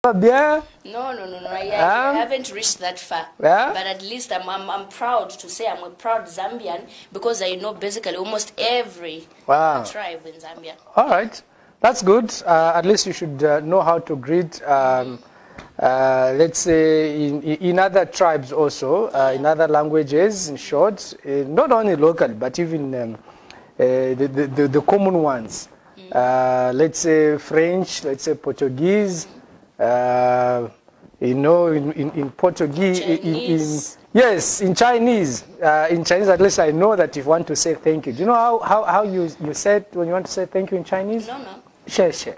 Bien? No. I haven't reached that far. Yeah? But at least I'm proud to say I'm a proud Zambian because I know basically almost every tribe in Zambia. All right. That's good. At least you should know how to greet, let's say, in other tribes also, in other languages, in short, not only local, but even the common ones. Let's say French, let's say Portuguese. You know, in Portuguese, yes, in Chinese. In Chinese, at least I know that if you want to say thank you. Do you know how you say it when you want to say thank you in Chinese? No. Xie xie.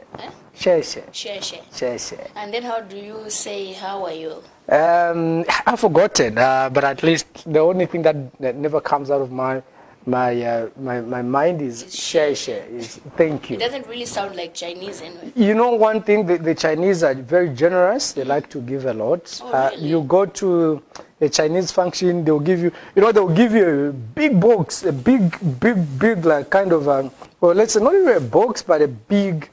Xie xie. Xie xie. And then how do you say how are you? I've forgotten, but at least the only thing that never comes out of my mind is xie xie, is thank you. It doesn't really sound like Chinese anyway. You know one thing, the Chinese are very generous. They like to give a lot. Oh, really? You go to a Chinese function, they'll give you, they'll give you a big box, a big like kind of, well, let's say not even a box, but a big,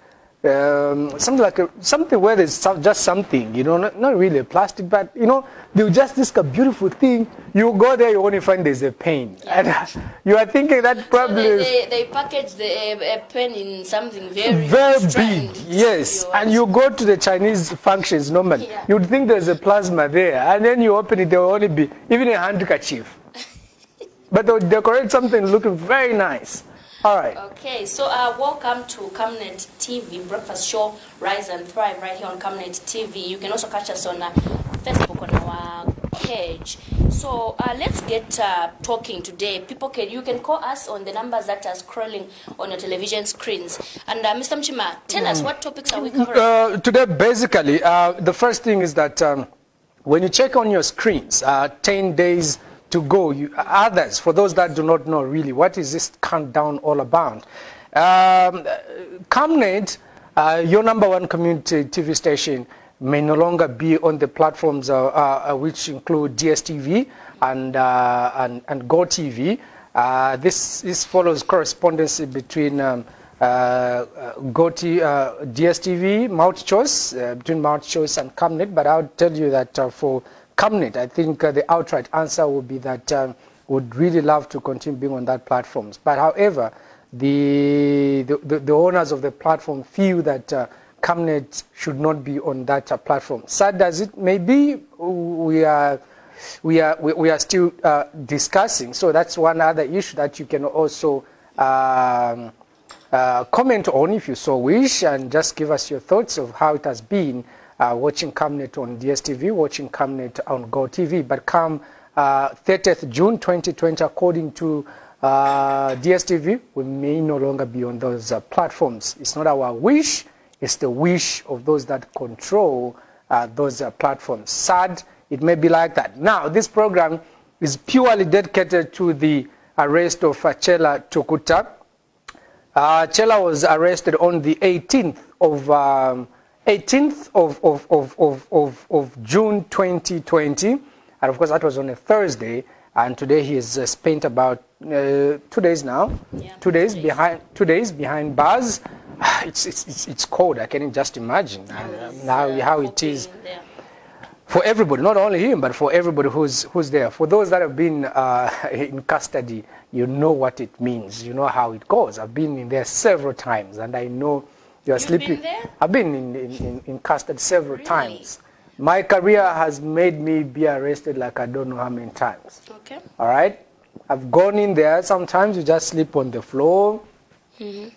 something where there's just something, not really a plastic, but they'll just disc a beautiful thing. You go there, you only find there's a pen, and you are thinking that probably so they package a pen in something very big, yes. And you go to the Chinese functions normally, you'd think there's a plasma there, and then you open it, there will only be even a handkerchief, but they'll decorate something looking very nice. All right. Okay, so welcome to Camnet TV, breakfast show, Rise and Thrive, right here on Camnet TV. You can also catch us on Facebook on our page. So let's get talking today. You can call us on the numbers that are scrolling on your television screens. And Mr. Mchima, tell us what topics are we covering? Today, basically, the first thing is that when you check on your screens, 10 days to go, others, for those that do not know really, what is this countdown all about? Camnet, your #1 community TV station, may no longer be on the platforms which include DSTV and Gotv. This follows correspondence between DSTV, multi-choice, between multi-choice and Camnet, but I'll tell you that for Camnet, I think the outright answer would be that would really love to continue being on that platforms. But however, the owners of the platform feel that Camnet should not be on that platform. Sad as it may be, we are still discussing. So that's one other issue that you can also comment on if you so wish, and just give us your thoughts of how it has been watching Camnet on DSTV, watching Camnet on Gotv. But come 30th June 2020, according to DSTV, we may no longer be on those platforms. It's not our wish, it's the wish of those that control those platforms. Sad, it may be like that. Now, this program is purely dedicated to the arrest of Chela Tukuta. Chela was arrested on the 18th of June 2020, and of course that was on a Thursday, and today he has spent about 2 days now. Yeah, 2 days behind bars. It's cold. I can just imagine how it is for everybody, not only him, but for everybody who's there. For those that have been in custody, you know what it means. You know how it goes. I've been in there several times, and I know. You've sleeping. Been there? I've been in custody several times. My career has made me be arrested like I don't know how many times. Okay. All right? I've gone in there. Sometimes you just sleep on the floor. I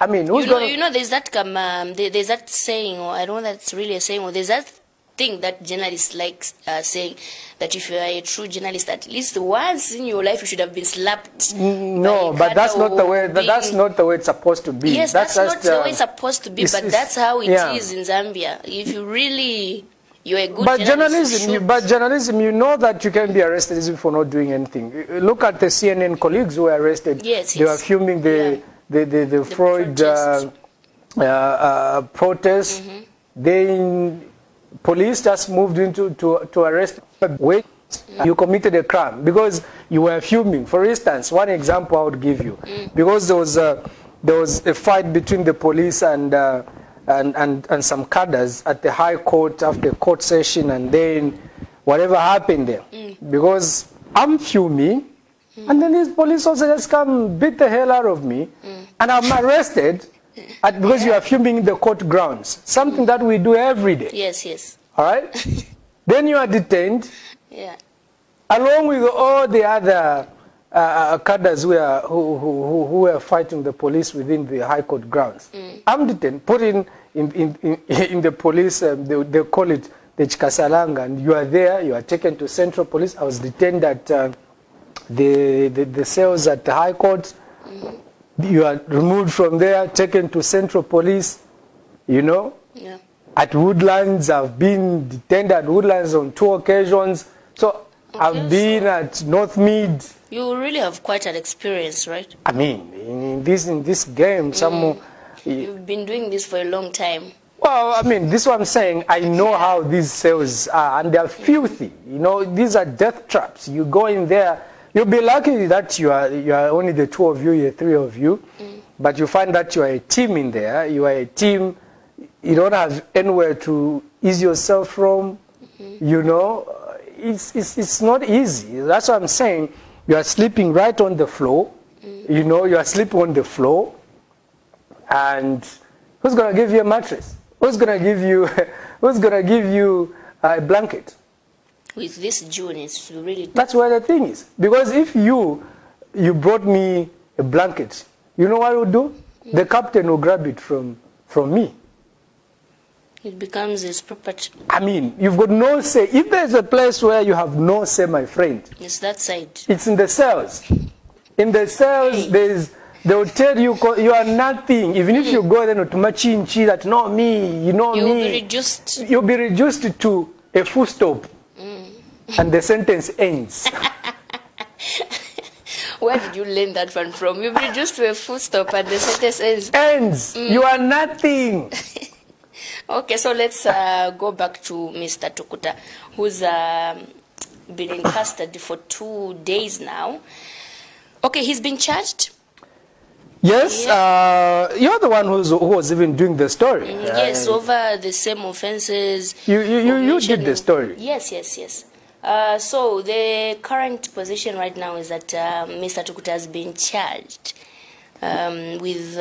mean, who's gonna... there's that there's that saying, or I don't know that's really a saying, or there's that thing that journalists like saying, that if you are a true journalist, at least once in your life you should have been slapped. No, but that's not the way. That's not the way it's supposed to be. Yes, that's not the way it's supposed to be. But that's how it is in Zambia. If you really, you're a good journalist. But journalism, you know that you can be arrested even for not doing anything. Look at the CNN colleagues who were arrested. Yes, they were filming the Freud protest. Police just moved in to arrest. Wait, you committed a crime because you were filming. For instance, one example I would give you, because there was a fight between the police and and some cadres at the High Court after court session, and then whatever happened there. Because I'm fuming, and then these police officers just come beat the hell out of me, and I'm arrested because you are fuming in the court grounds. Something that we do every day. Yes, yes. All right? Then you are detained. Yeah. Along with all the other cadres who were fighting the police within the High Court grounds. I'm detained, put in the police, they call it the Chikasalanga, and you are there, you are taken to Central Police. I was detained at the cells at the High Court. You are removed from there, taken to Central Police, you know. Yeah. At Woodlands, I've been detained at Woodlands on 2 occasions. So I've been at North Mid. You really have quite an experience, right? I mean, in this game, You've been doing this for a long time. Well, I mean, this is what I'm saying. I know how these cells are, and they're filthy. You know, these are death traps. You go in there, you'll be lucky that you are only the 2 of you, you're 3 of you, but you find that you are a team in there. You are a team. You don't have anywhere to ease yourself from. You know, it's not easy. That's what I'm saying. You are sleeping right on the floor. You know, you are sleeping on the floor. And who's going to give you a mattress? Who's going to give you a blanket? With this June, it's really... That's where the thing is. Because if you brought me a blanket, you know what I would do? The captain will grab it from me. It becomes his property. I mean, you've got no say. If there's a place where you have no say, my friend, it's that side. It's in the cells. In the cells, they will tell you you are nothing. Even if you go there to machinchi, that not me, you know me. You'll be reduced to a full stop. And the sentence ends. Where did you learn that one from? You'll be reduced to a full stop and the sentence ends. Ends. You are nothing. Okay, so let's go back to Mr. Tukuta, who's been in custody for 2 days now. Okay, he's been charged? Yes, you're the one who was even doing the story. Yes, over the same offenses. You did the story. Yes. So the current position right now is that Mr. Tukuta has been charged with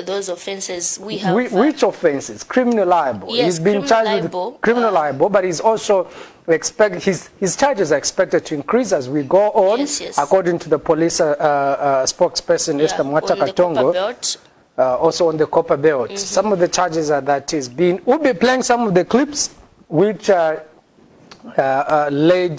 those offenses. We have which offenses? Criminal libel. Yes, he's been charged with criminal libel, but he's also his charges are expected to increase as we go on. Yes. According to the police spokesperson Esther Mwata Katongo, also on the Copper Belt. Some of the charges are that we'll be playing some of the clips which led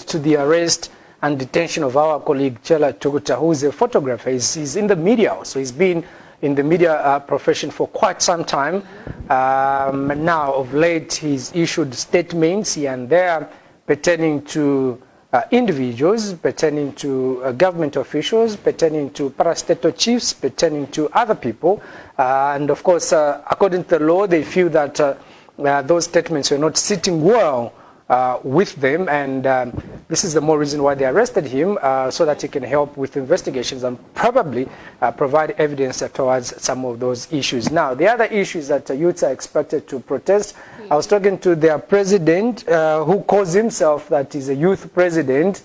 to the arrest and detention of our colleague Chela Tukuta, who is a photographer. He's in the media also. He's been in the media profession for quite some time. Now, of late, he's issued statements here and there pertaining to individuals, pertaining to government officials, pertaining to parastatal chiefs, pertaining to other people. And of course, according to the law, they feel that those statements are not sitting well with them, and this is the more reason why they arrested him, so that he can help with investigations and probably provide evidence towards some of those issues. Now, the other issues that youths are expected to protest, I was talking to their president, who calls himself that he's a youth president,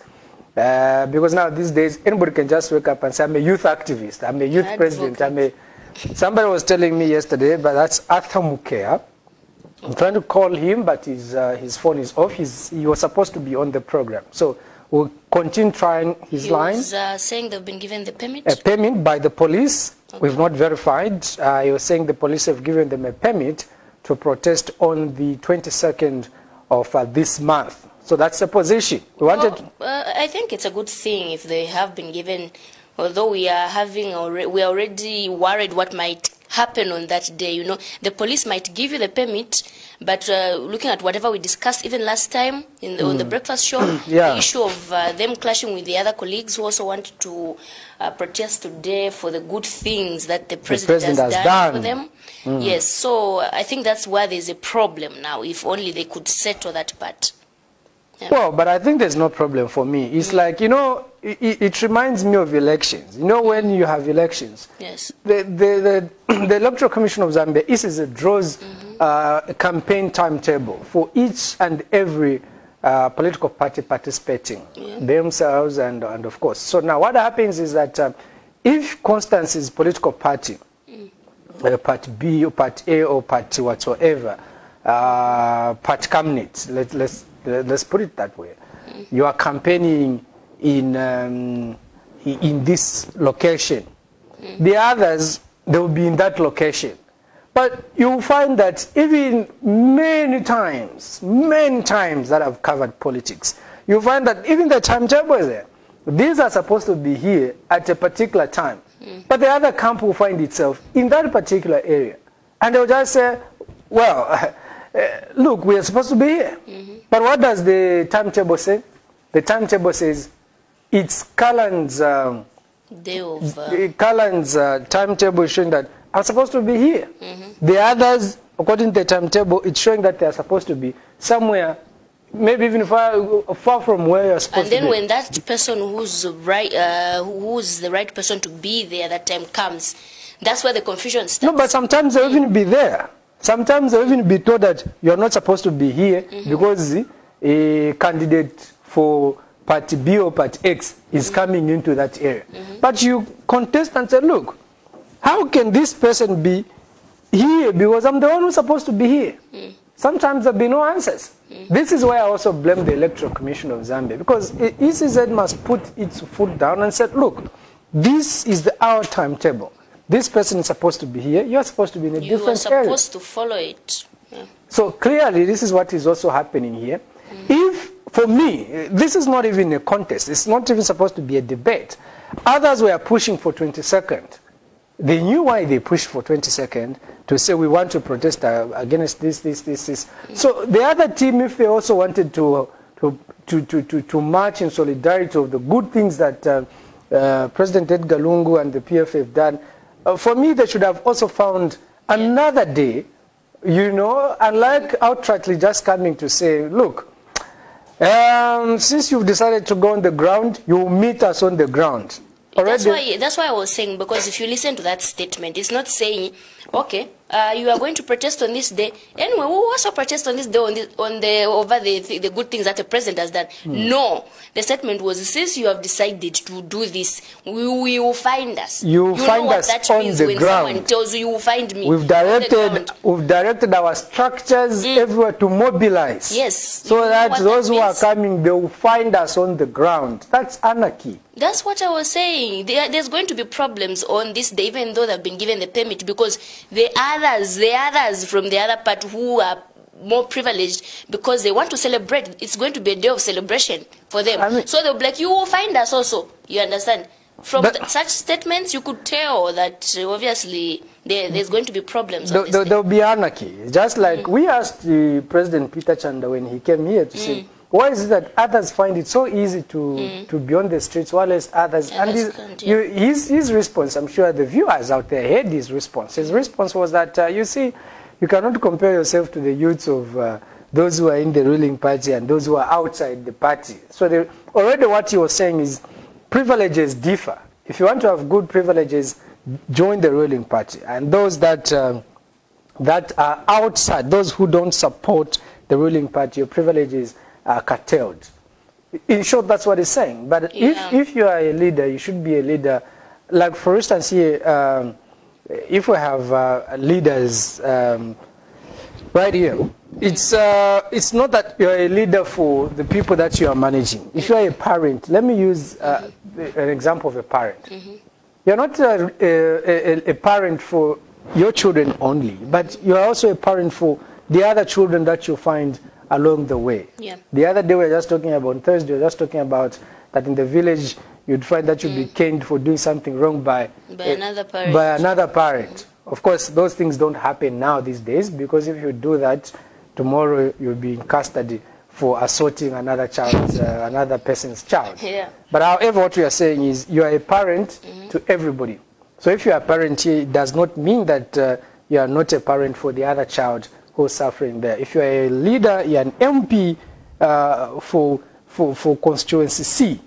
because now these days anybody can just wake up and say, I'm a youth activist, I'm a youth president, somebody was telling me yesterday, but that's Arthur Mukea. I'm trying to call him, but his phone is off. He was supposed to be on the program. So we'll continue trying his line. He was saying they've been given the permit? A permit by the police. Okay. We've not verified. He was saying the police have given them a permit to protest on the 22nd of this month. So that's the position. I think it's a good thing if they have been given, although we are already worried what might happen on that day. You know, the police might give you the permit, but looking at whatever we discussed even last time on the breakfast show, the issue of them clashing with the other colleagues who also want to protest today for the good things that the president has done for them. Yes, so I think that's where there's a problem now, if only they could settle that part. Yeah. Well, but I think there's no problem for me. It's like, you know, it reminds me of elections. You know, when you have elections, yes, the Electoral Commission of Zambia draws a campaign timetable for each and every political party participating, themselves and of course. So now what happens is that if Constance's political party, Part B or Part A or Part whatsoever, Part Camnet, let's put it that way, you are campaigning in this location. The others, they will be in that location. But you'll find that even many times that I've covered politics, you'll find that even the timetable is there. These are supposed to be here at a particular time. But the other camp will find itself in that particular area. And they'll just say, well, look, we are supposed to be here. But what does the timetable say? The timetable says it's Callan's timetable showing that I'm supposed to be here. The others, according to the timetable, it's showing that they're supposed to be somewhere, maybe even far from where you're supposed to be. And then when that person who's the right person to be there that time comes, that's where the confusion starts. No, but sometimes they'll even be there. Sometimes they'll even be told that you're not supposed to be here because a candidate for Part B or Part X is coming into that area. But you contest and say, look, how can this person be here because I'm the one who's supposed to be here? Sometimes there'll be no answers. This is why I also blame the Electoral Commission of Zambia, because ECZ must put its foot down and say, look, this is our timetable. This person is supposed to be here. You're supposed to be in a different area. You are supposed to follow it. Yeah. So clearly, this is what is also happening here. If, for me, this is not even a contest. It's not even supposed to be a debate. Others were pushing for 22nd. They knew why they pushed for 22nd, to say we want to protest against this. So the other team, if they also wanted to march in solidarity of the good things that President Edgar Lungu and the PF have done, for me, they should have also found another day, you know, unlike outrightly just coming to say, look, since you've decided to go on the ground, you'll meet us on the ground. Already. That's why I was saying, because if you listen to that statement, it's not saying, okay, you are going to protest on this day. Anyway, we will also protest on this day over the good things that the president has done. No, the statement was, since you have decided to do this, we will find us. You will find us on the ground. Someone tells you, you will find me. We've directed our structures everywhere to mobilize. Yes. So that those who are coming, they will find us on the ground. That's anarchy. That's what I was saying. There's going to be problems on this day, even though they've been given the permit, because the others from the other part who are more privileged, because they want to celebrate. It's going to be a day of celebration for them. I mean, so they'll be like, you will find us also. You understand? From such statements, you could tell that obviously there's going to be problems. There'll be anarchy. Just like we asked President Peter Chanda when he came here to say, why is it that others find it so easy to be on the streets, while others... And his response, I'm sure the viewers out there heard his response. His response was that, you see, you cannot compare yourself to the youths of those who are in the ruling party and those who are outside the party. So already what he was saying is privileges differ. If you want to have good privileges, join the ruling party. And those that are outside, those who don't support the ruling party, your privileges are curtailed. In short, that's what he's saying. But if you are a leader, you should be a leader. Like, for instance, here, if we have leaders right here, it's not that you're a leader for the people that you are managing. If you are a parent, let me use an example of a parent. You're not a parent for your children only, but you're also a parent for the other children that you find along the way. Yeah. The other day we were just talking about, on Thursday, we were just talking about that in the village you'd find that you'd be caned for doing something wrong by another parent. Of course, those things don't happen now these days, because if you do that, tomorrow you'll be in custody for assaulting another child's, another person's child. Yeah. But however, what we are saying is you are a parent to everybody. So if you are a parent here, it does not mean that you are not a parent for the other child who's suffering there. If you're a leader, you're an MP for constituency C.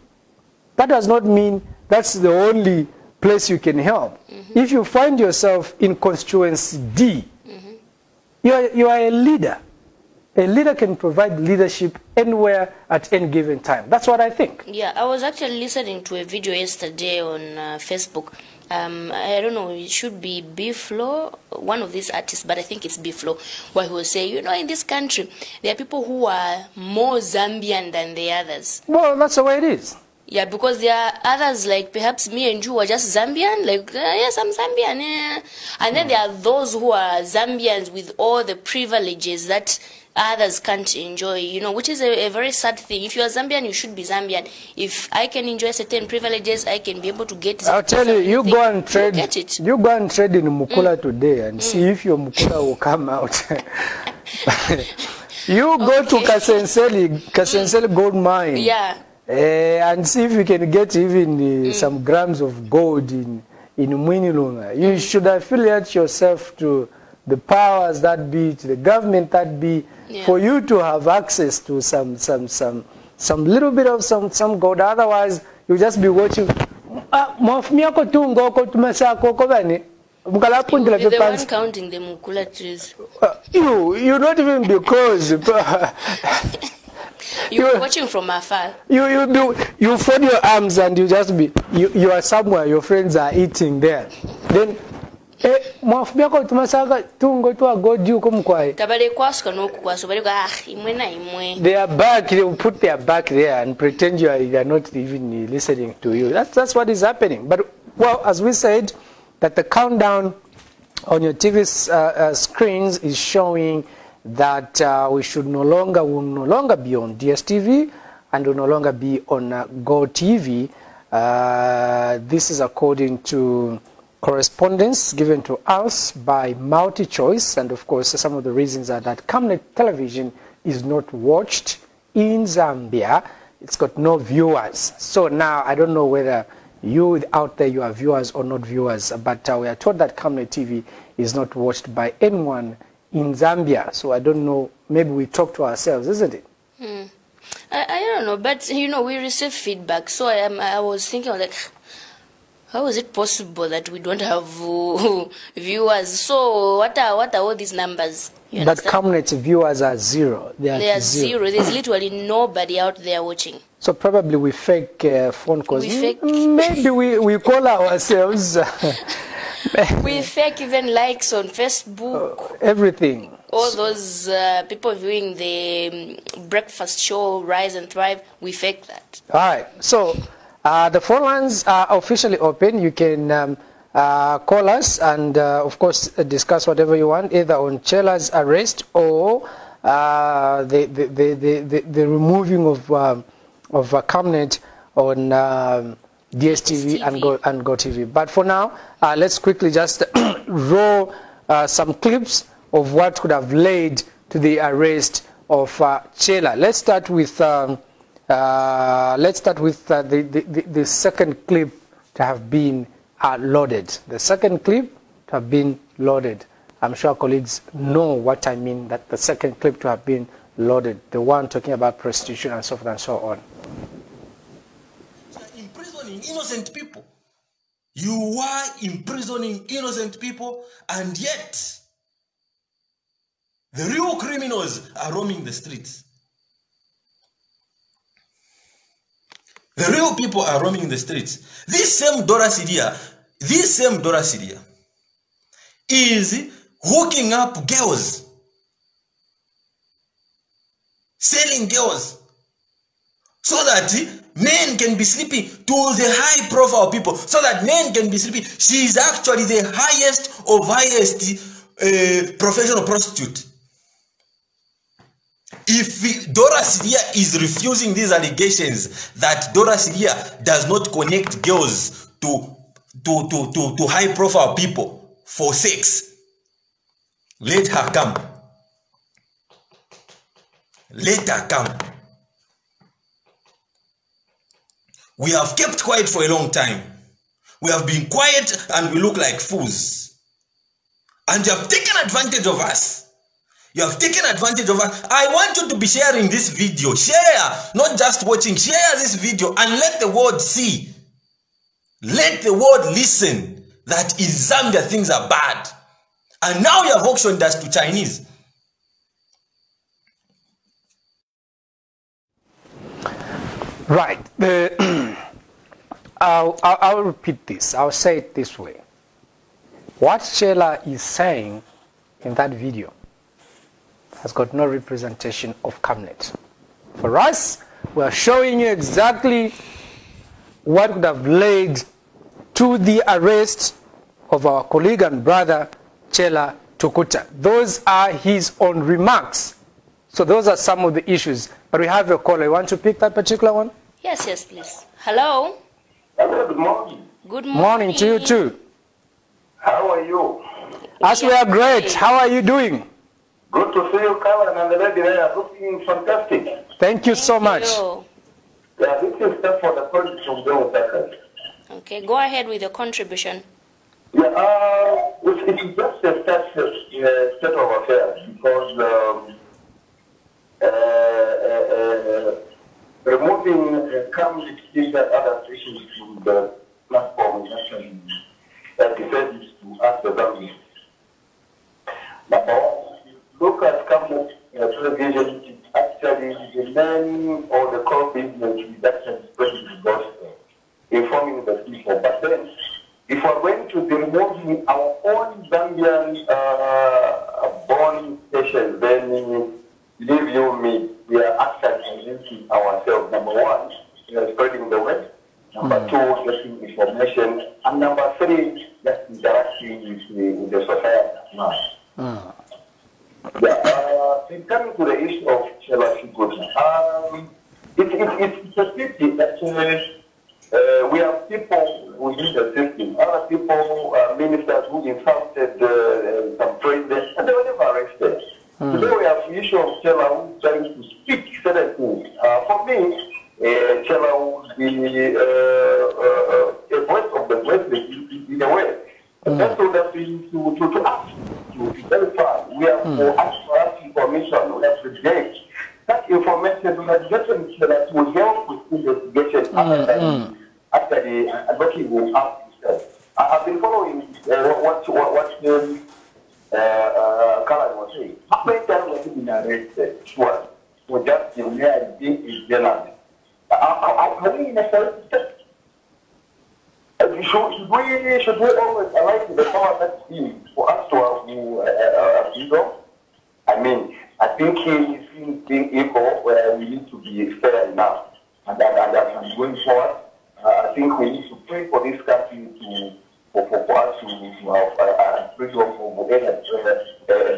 That does not mean that's the only place you can help. If you find yourself in constituency D, you are a leader. A leader can provide leadership anywhere at any given time. That's what I think. Yeah, I was actually listening to a video yesterday on Facebook. I don't know, it should be B-Flow, one of these artists, but I think it's B-Flow, where he was saying, you know, in this country, there are people who are more Zambian than the others. Well, that's the way it is. Yeah, because there are others, like perhaps me and you are just Zambian, like, yes, I'm Zambian. Yeah. And then there are those who are Zambians with all the privileges that others can't enjoy, you know, which is a very sad thing. If you are Zambian, you should be Zambian. If I can enjoy certain privileges, I can be able to get. I'll tell you, you go and trade. You go and trade in Mukula today and see if your Mukula will come out. You go to Kasenseli gold mine. Yeah. And see if you can get even some grams of gold in Mwinilunga. You should affiliate yourself to the powers that be, to the government that be, for you to have access to some little bit of some gold. Otherwise, you'll just be watching. You're the one counting the Mukula trees. You not even because. You're watching from afar. You fold your arms and you just be. You are somewhere. Your friends are eating there. Then. They are back, they will put their back there and pretend you are not even listening to you. That's what is happening. But, well, as we said, that the countdown on your TV screens is showing that we will no longer be on DSTV and will no longer be on Gotv. This is according to correspondence given to us by MultiChoice, and of course some of the reasons are that Camnet television is not watched in Zambia. It's got no viewers. So now I don't know whether you out there, you are viewers or not viewers, but we are told that Camnet TV is not watched by anyone in Zambia. So I don't know, maybe we talk to ourselves, isn't it? I don't know, but you know, we receive feedback. So I was thinking, like, how is it possible that we don't have viewers? So what are all these numbers? But Camnet viewers are zero. They are zero. There's literally nobody out there watching. So probably we fake phone calls. Maybe we call ourselves. We fake even likes on Facebook. Everything. All those people viewing the breakfast show, Rise and Thrive, we fake that. All right. So the phone lines are officially open. You can call us and, of course, discuss whatever you want, either on Chela's arrest or the removing of Camnet on DSTV and Gotv. But for now, let's quickly just roll some clips of what could have led to the arrest of Chela. Let's start with the second clip to have been loaded. The second clip to have been loaded. I'm sure colleagues know what I mean, that the second clip to have been loaded. The one talking about prostitution and so forth and so on. Imprisoning innocent people. You are imprisoning innocent people, and yet the real criminals are roaming the streets. The real people are roaming the streets. This same Dora Syria is hooking up girls, selling girls, so that men can be sleeping, to the high profile people, so that men can be sleeping. She is actually the highest of highest professional prostitute. If Dora Syria is refusing these allegations that Dora Syria does not connect girls to high profile people for sex, let her come. Let her come. We have kept quiet for a long time. We have been quiet and we look like fools. And you have taken advantage of us. You have taken advantage of us. I want you to be sharing this video. Share, not just watching. Share this video and let the world see. Let the world listen that in Zambia things are bad. And now you have auctioned us to Chinese. Right. I'll repeat this. I'll say it this way. What Chela is saying in that video has got no representation of Camnet. For us, we are showing you exactly what would have led to the arrest of our colleague and brother, Chela Tukuta. Those are his own remarks. So those are some of the issues. But we have a caller. You want to pick that particular one? Yes, yes, please. Hello? Hello, good morning. Good morning. Morning to you too. How are you? As we are great. How are you doing? Good to see you, Karen, and the lady there are looking fantastic. Thank you so much. Yeah, this is stuff for the project from Joe Tucker. Okay, go ahead with your contribution. Yeah, it's just a state of affairs because removing Camnet TV and other stations from the platform is actually decided to ask the government. Number one, look at Camnet television, it's actually the main or the core business is actually spreading the gospel, informing the people. But then, if we're going to be removing our own Zambian born stations, then believe you me, we are actually convincing ourselves. Number one, we are spreading the word. Number two, getting information. And number three, just interacting with the society now. In coming to the issue of Chela Tukuta, it's a pity that we have people within the system, other people, ministers who insulted some presidents, and they were never arrested. Today we have the issue of Chela who is trying to speak certain things. For me, Chela would be a voice of the voiceless in a way. And that's what have been to ask, to verify. We have asked for us information, we have to gauge. That information we have gotten that will help with investigation after the working with us itself. I've been following what Karen was saying. How many times have you been arrested? Sure. For just being a journalist. Are we in a certain step? Should we always align to the power that's in for us to have freedom? I mean, I think it's being equal where we need to be fair enough. And going forward, I think we need to pray for this country for us to have freedom of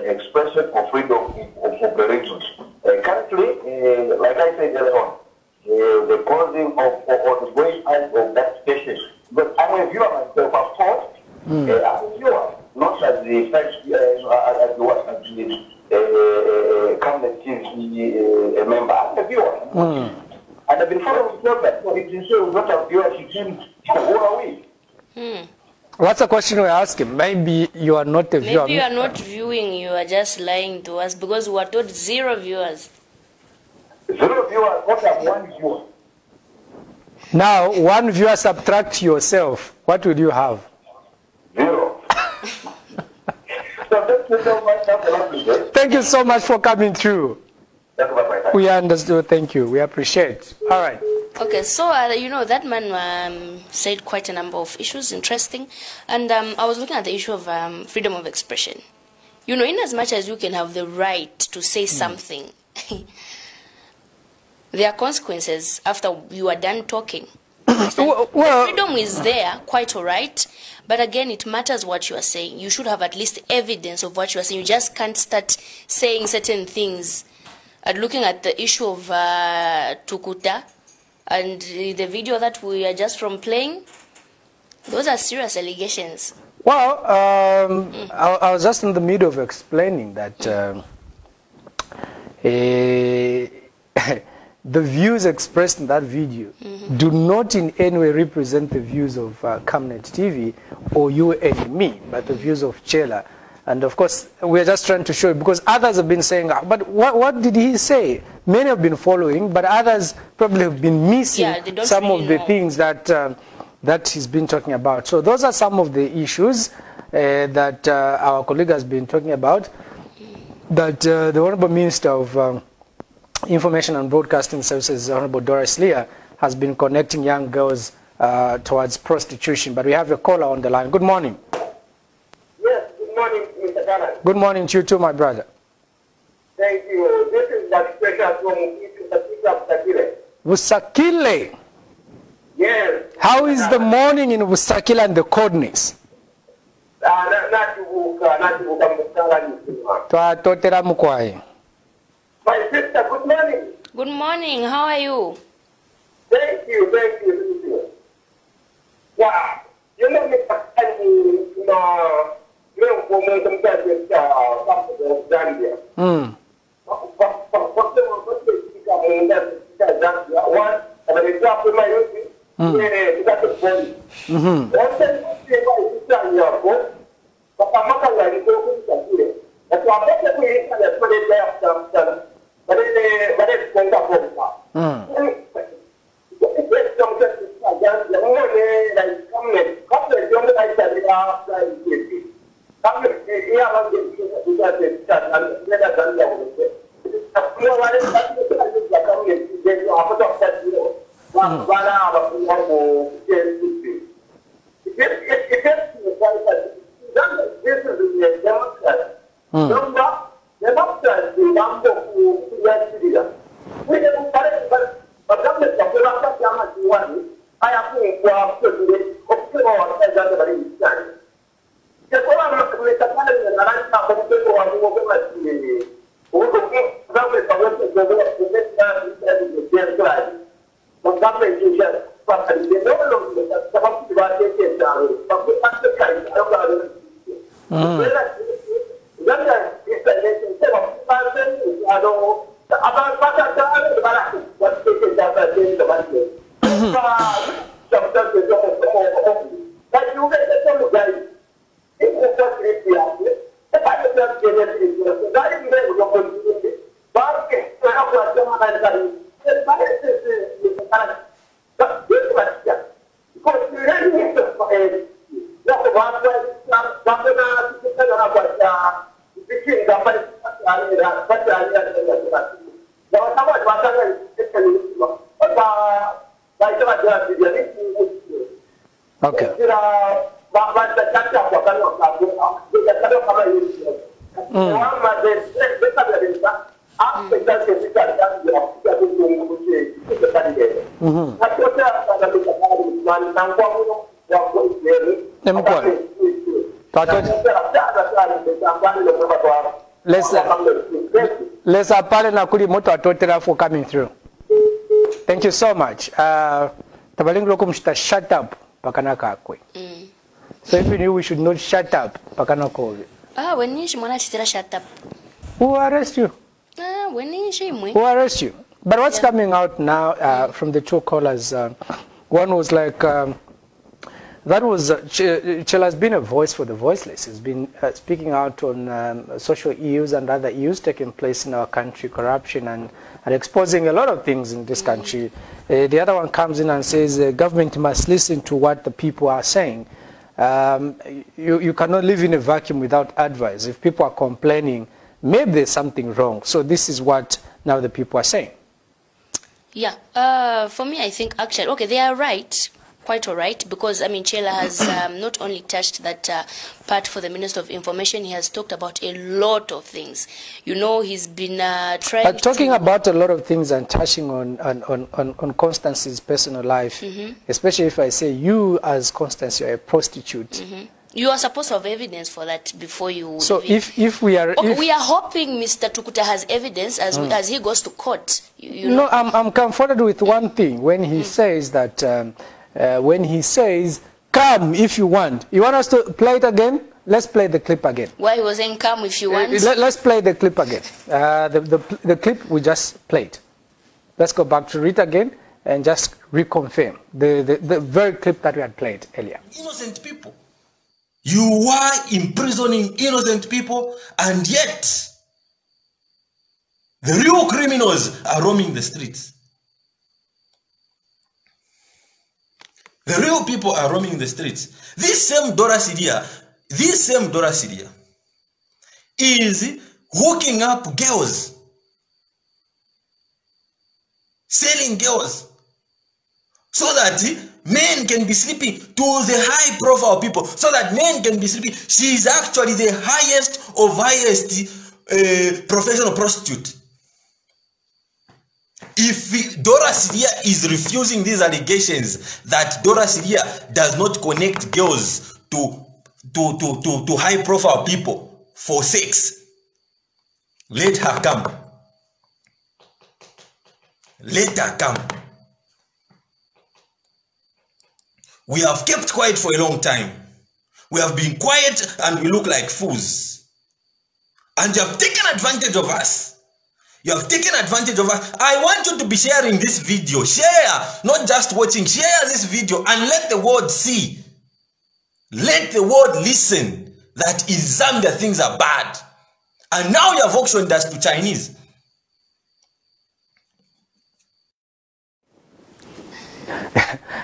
expression or freedom of the region. Currently, like I said earlier on, the causing of or the going out of that station. But I'm a viewer myself, of course. I'm a viewer, not as the Camnet TV member. I'm a viewer. And I've been following the program. So if you say we're not a viewer, who are we? What's the question we're asking? Maybe you are not a viewer. Maybe you are not viewing, you are just lying to us because we were told 0 viewers. 0 viewers, what have 1 viewer? Now, 1 viewer subtract yourself. What would you have? 0. So thank you so much. Have a lovely day. Thank you so much for coming through. That's my time. We understood. Thank you. We appreciate. All right. Okay, so you know that man said quite a number of issues, interesting, and I was looking at the issue of freedom of expression. You know, in as much as you can have the right to say something, there are consequences after you are done talking. Well, the freedom is there, quite all right, but again, it matters what you are saying. You should have at least evidence of what you are saying. You just can't start saying certain things. Looking at the issue of Tukuta and the video that we are just from playing, those are serious allegations. Well, I was just in the middle of explaining that the views expressed in that video do not in any way represent the views of Camnet TV or you and me, but the views of Chela. And of course, we're just trying to show you, because others have been saying, but what did he say? Many have been following, but others probably have been missing some really of the things that he's been talking about. So those are some of the issues that our colleague has been talking about, that the Honorable Minister of Information and Broadcasting Services, Honorable Doris Leah, has been connecting young girls towards prostitution. But we have a caller on the line. Good morning. Yes, good morning, Mr. Ghana. Good morning to you too, my brother. Thank you. This is that special from Busakile. Busakile? Yes. How is the morning in Busakile and the coldness? My sister, good morning. Good morning. How are you? Thank you, thank you. Yeah, you know, Mr. Okay. Let's apologize for coming through. Thank you so much. Shut up. So if you knew we should not shut up, When you shut up. Who arrest you? Who arrest you? But what's coming out now from the two callers? One was like, Chela has been a voice for the voiceless. He's been speaking out on social issues and other issues taking place in our country, corruption and exposing a lot of things in this country. The other one comes in and says the government must listen to what the people are saying. You cannot live in a vacuum without advice. If people are complaining, maybe there's something wrong. So this is what now the people are saying. Yeah, for me, I think actually, okay, they are right. Quite all right, because I mean, Chela has not only touched that part for the Minister of Information, he has talked about a lot of things. You know, he's been trying. But talking about a lot of things and touching on Constance's personal life, especially if I say you as Constance, you're a prostitute. You are supposed to have evidence for that before you. So if we are, okay, we are hoping Mr. Tukuta has evidence as he goes to court. You know? No, I'm comforted with one thing when he says that. When he says, come if you want. You want us to play it again? Let's play the clip again. Why he was saying come if you want? Let's play the clip again. The clip we just played. Let's go back to it again and just reconfirm the very clip that we had played earlier. Innocent people. You are imprisoning innocent people, and yet the real criminals are roaming the streets. The real people are roaming the streets. This same Dora Syria is hooking up girls, selling girls, so that men can be sleeping to the high profile people, so that men can be sleeping. She is actually the highest of highest professional prostitute. If Dora Syria is refusing these allegations that Dora Syria does not connect girls to high profile people for sex, let her come. Let her come. We have kept quiet for a long time. We have been quiet and we look like fools. And you have taken advantage of us. You have taken advantage of us. I want you to be sharing this video. Share, not just watching. Share this video and let the world see. Let the world listen that in Zambia things are bad. And now you have auctioned us to Chinese.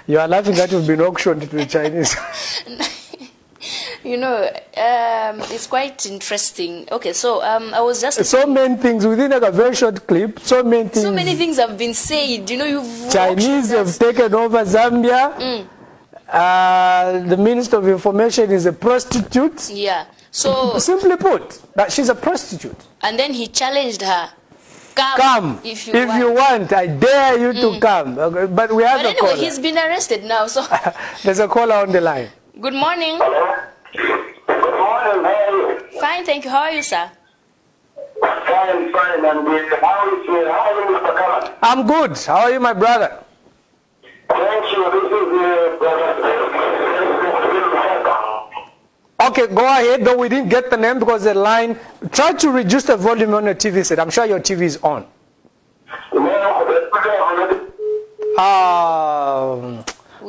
You are laughing that you've been auctioned to the Chinese. You know, it's quite interesting. Okay, so I was just... So many things, within like a very short clip, so many things have been said. You know, you've... Chinese have taken over Zambia. The Minister of Information is a prostitute. Yeah. So... Simply put, that she's a prostitute. And then he challenged her. Come if you want. I dare you to come. Okay, but we have a caller. He's been arrested now, so... There's a caller on the line. Good morning. Hello? Good morning, how are you? Fine, thank you. How are you, sir? Fine, and how are you, Mr. Karan? I'm good. How are you, my brother? Thank you. This is brother. Okay, go ahead. Though we didn't get the name because the line... Try to reduce the volume on your TV set. I'm sure your TV is on.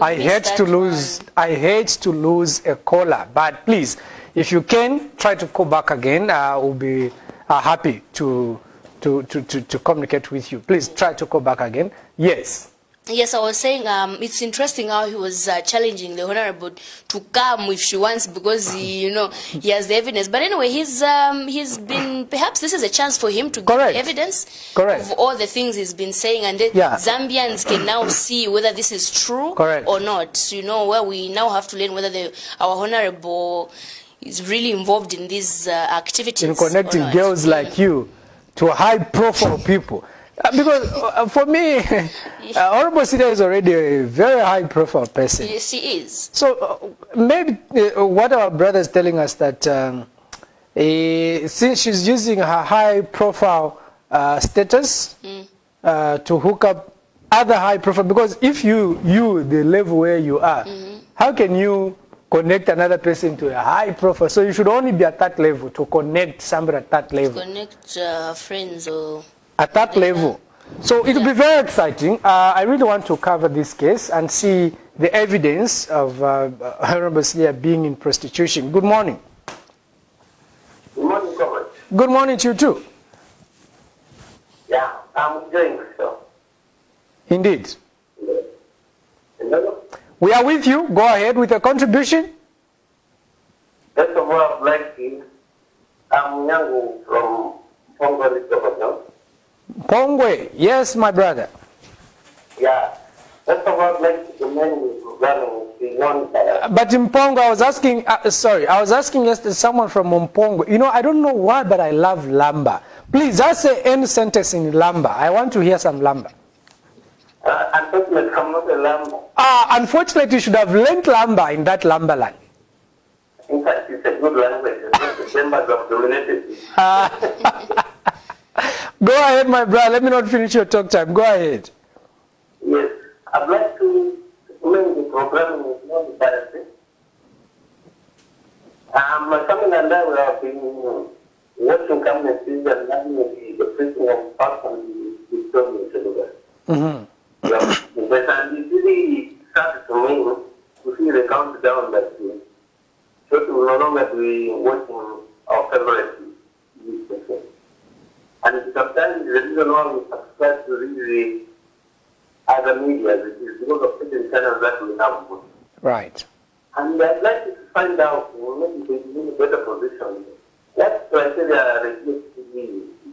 I hate to lose a caller, but please, if you can, try to call back again. We'll be happy to communicate with you. Please try to call back again. Yes. Yes, I was saying it's interesting how he was challenging the Honorable to come if she wants because he has the evidence. But anyway, he's been, perhaps this is a chance for him to give the evidence of all the things he's been saying, and then Zambians can now see whether this is true or not. You know, where we now have to learn whether our Honorable is really involved in these activities. In connecting girls like you to high-profile people. Because for me, Honorable Syria is already a very high-profile person. Yes, she is. So maybe what our brother is telling us that since she's using her high-profile status to hook up other high-profile, because if the level where you are, how can you connect another person to a high-profile? So you should only be at that level to connect somebody at that level. To connect friends or... At that level. So it will be very exciting. I really want to cover this case and see the evidence of Honorable Syria being in prostitution. Good morning. Good morning, Robert. Good morning to you too. Yeah, I'm doing so. Indeed. Hello? We are with you. Go ahead with your contribution. First of all, I'd like to... I'm Nyango from Pongo, Governor. Pongwe, yes, my brother. Yeah. First of all, I'd like to commend you for running the one. But in Mpongo, I was asking, I was asking yesterday someone from Mpongo. You know, I don't know why, but I love Lamba. Please, just say any sentence in Lamba. I want to hear some Lamba. Unfortunately, I'm not a Lamba. Unfortunately, you should have learned Lamba in that Lamba land. In fact, it's a good language. The members have dominated it. Go ahead, my brother. Let me not finish your talk time. Go ahead. Yes. I'd like to commend the program with more embarrassing. My family and I have been watching Camnet TV and having the preaching of Pastor and the story of the But and it really started to me to see the countdown that shortly will we watching our favorite TV station. And sometimes the reason why we subscribe to the other media is because of certain channels that we have. Right. And I'd like to find out maybe they in a better position. What criteria the DSTV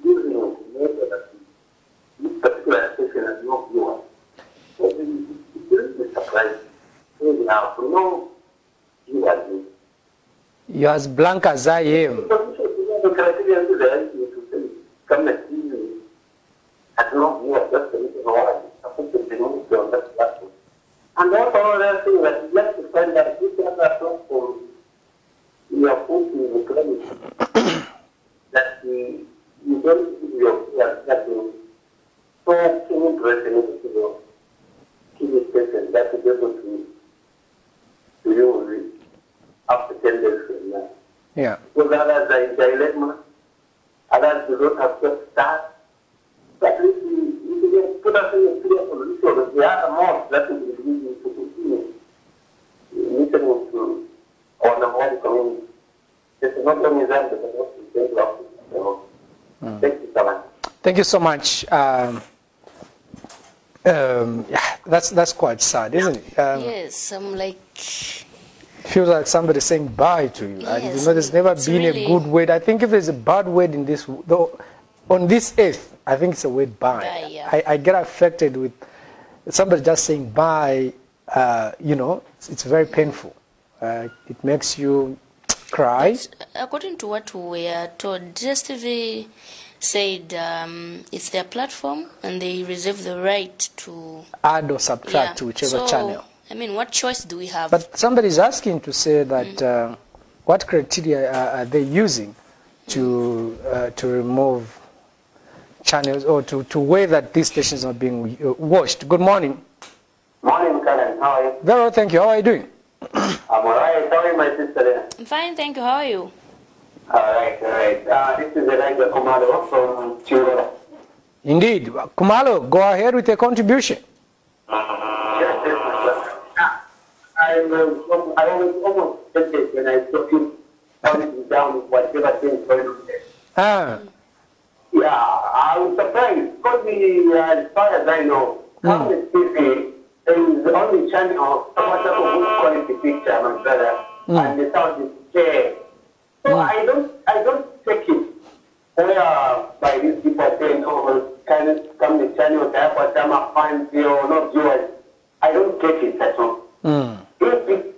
using to make that this particular station has no viewers? So it's really surprising. So we have no viewers. You're as blank as I am. The criteria is there to say Camnet TV has no viewers. That's the reason why I think it's the on that platform. And also another thing that we have to find out this other platform we are putting the credit that we don't give your viewers that we so interested in the TV station that is able to use it after 10 days from now. Yeah. Because others are in dilemma, others do not have just start. But at least we can put us in a clear position that we are more that we will be to continue listening to our number one community. It's not only that, but also thank you. Thank you so much. Thank you so much. Yeah, that's quite sad, isn't it? Yes, I'm like... Feels like somebody saying bye to you. And Yes, you know, there's never been really a good word. I think if there's a bad word in this, though, on this earth, I think it's a word bye. Bye, yeah. I get affected with somebody just saying bye. You know, it's very painful. It makes you cry. But according to what we are told, DSTV said it's their platform and they reserve the right to Add or subtract to whichever channel. I mean, what choice do we have? But somebody's asking to say that what criteria are they using to remove channels or to weigh that these stations are being watched? Good morning. Morning, Karen. How are you? Very well, thank you. How are you doing? I'm alright. How are you, my sister? I'm fine, thank you. How are you? Alright. This is Elijah Kumalo from Chirora. Indeed. Kumalo, go ahead with your contribution. Yes. I was almost tempted when I saw you counting down whatever thing going on there. Yeah, I was surprised because as far as I know, Camnet TV is the only channel that has a good quality picture, my brother, and the sound is clear. So I don't take it where by these people saying, oh, Camnet channel, Diapatama fans or not viewers. I don't take it at all.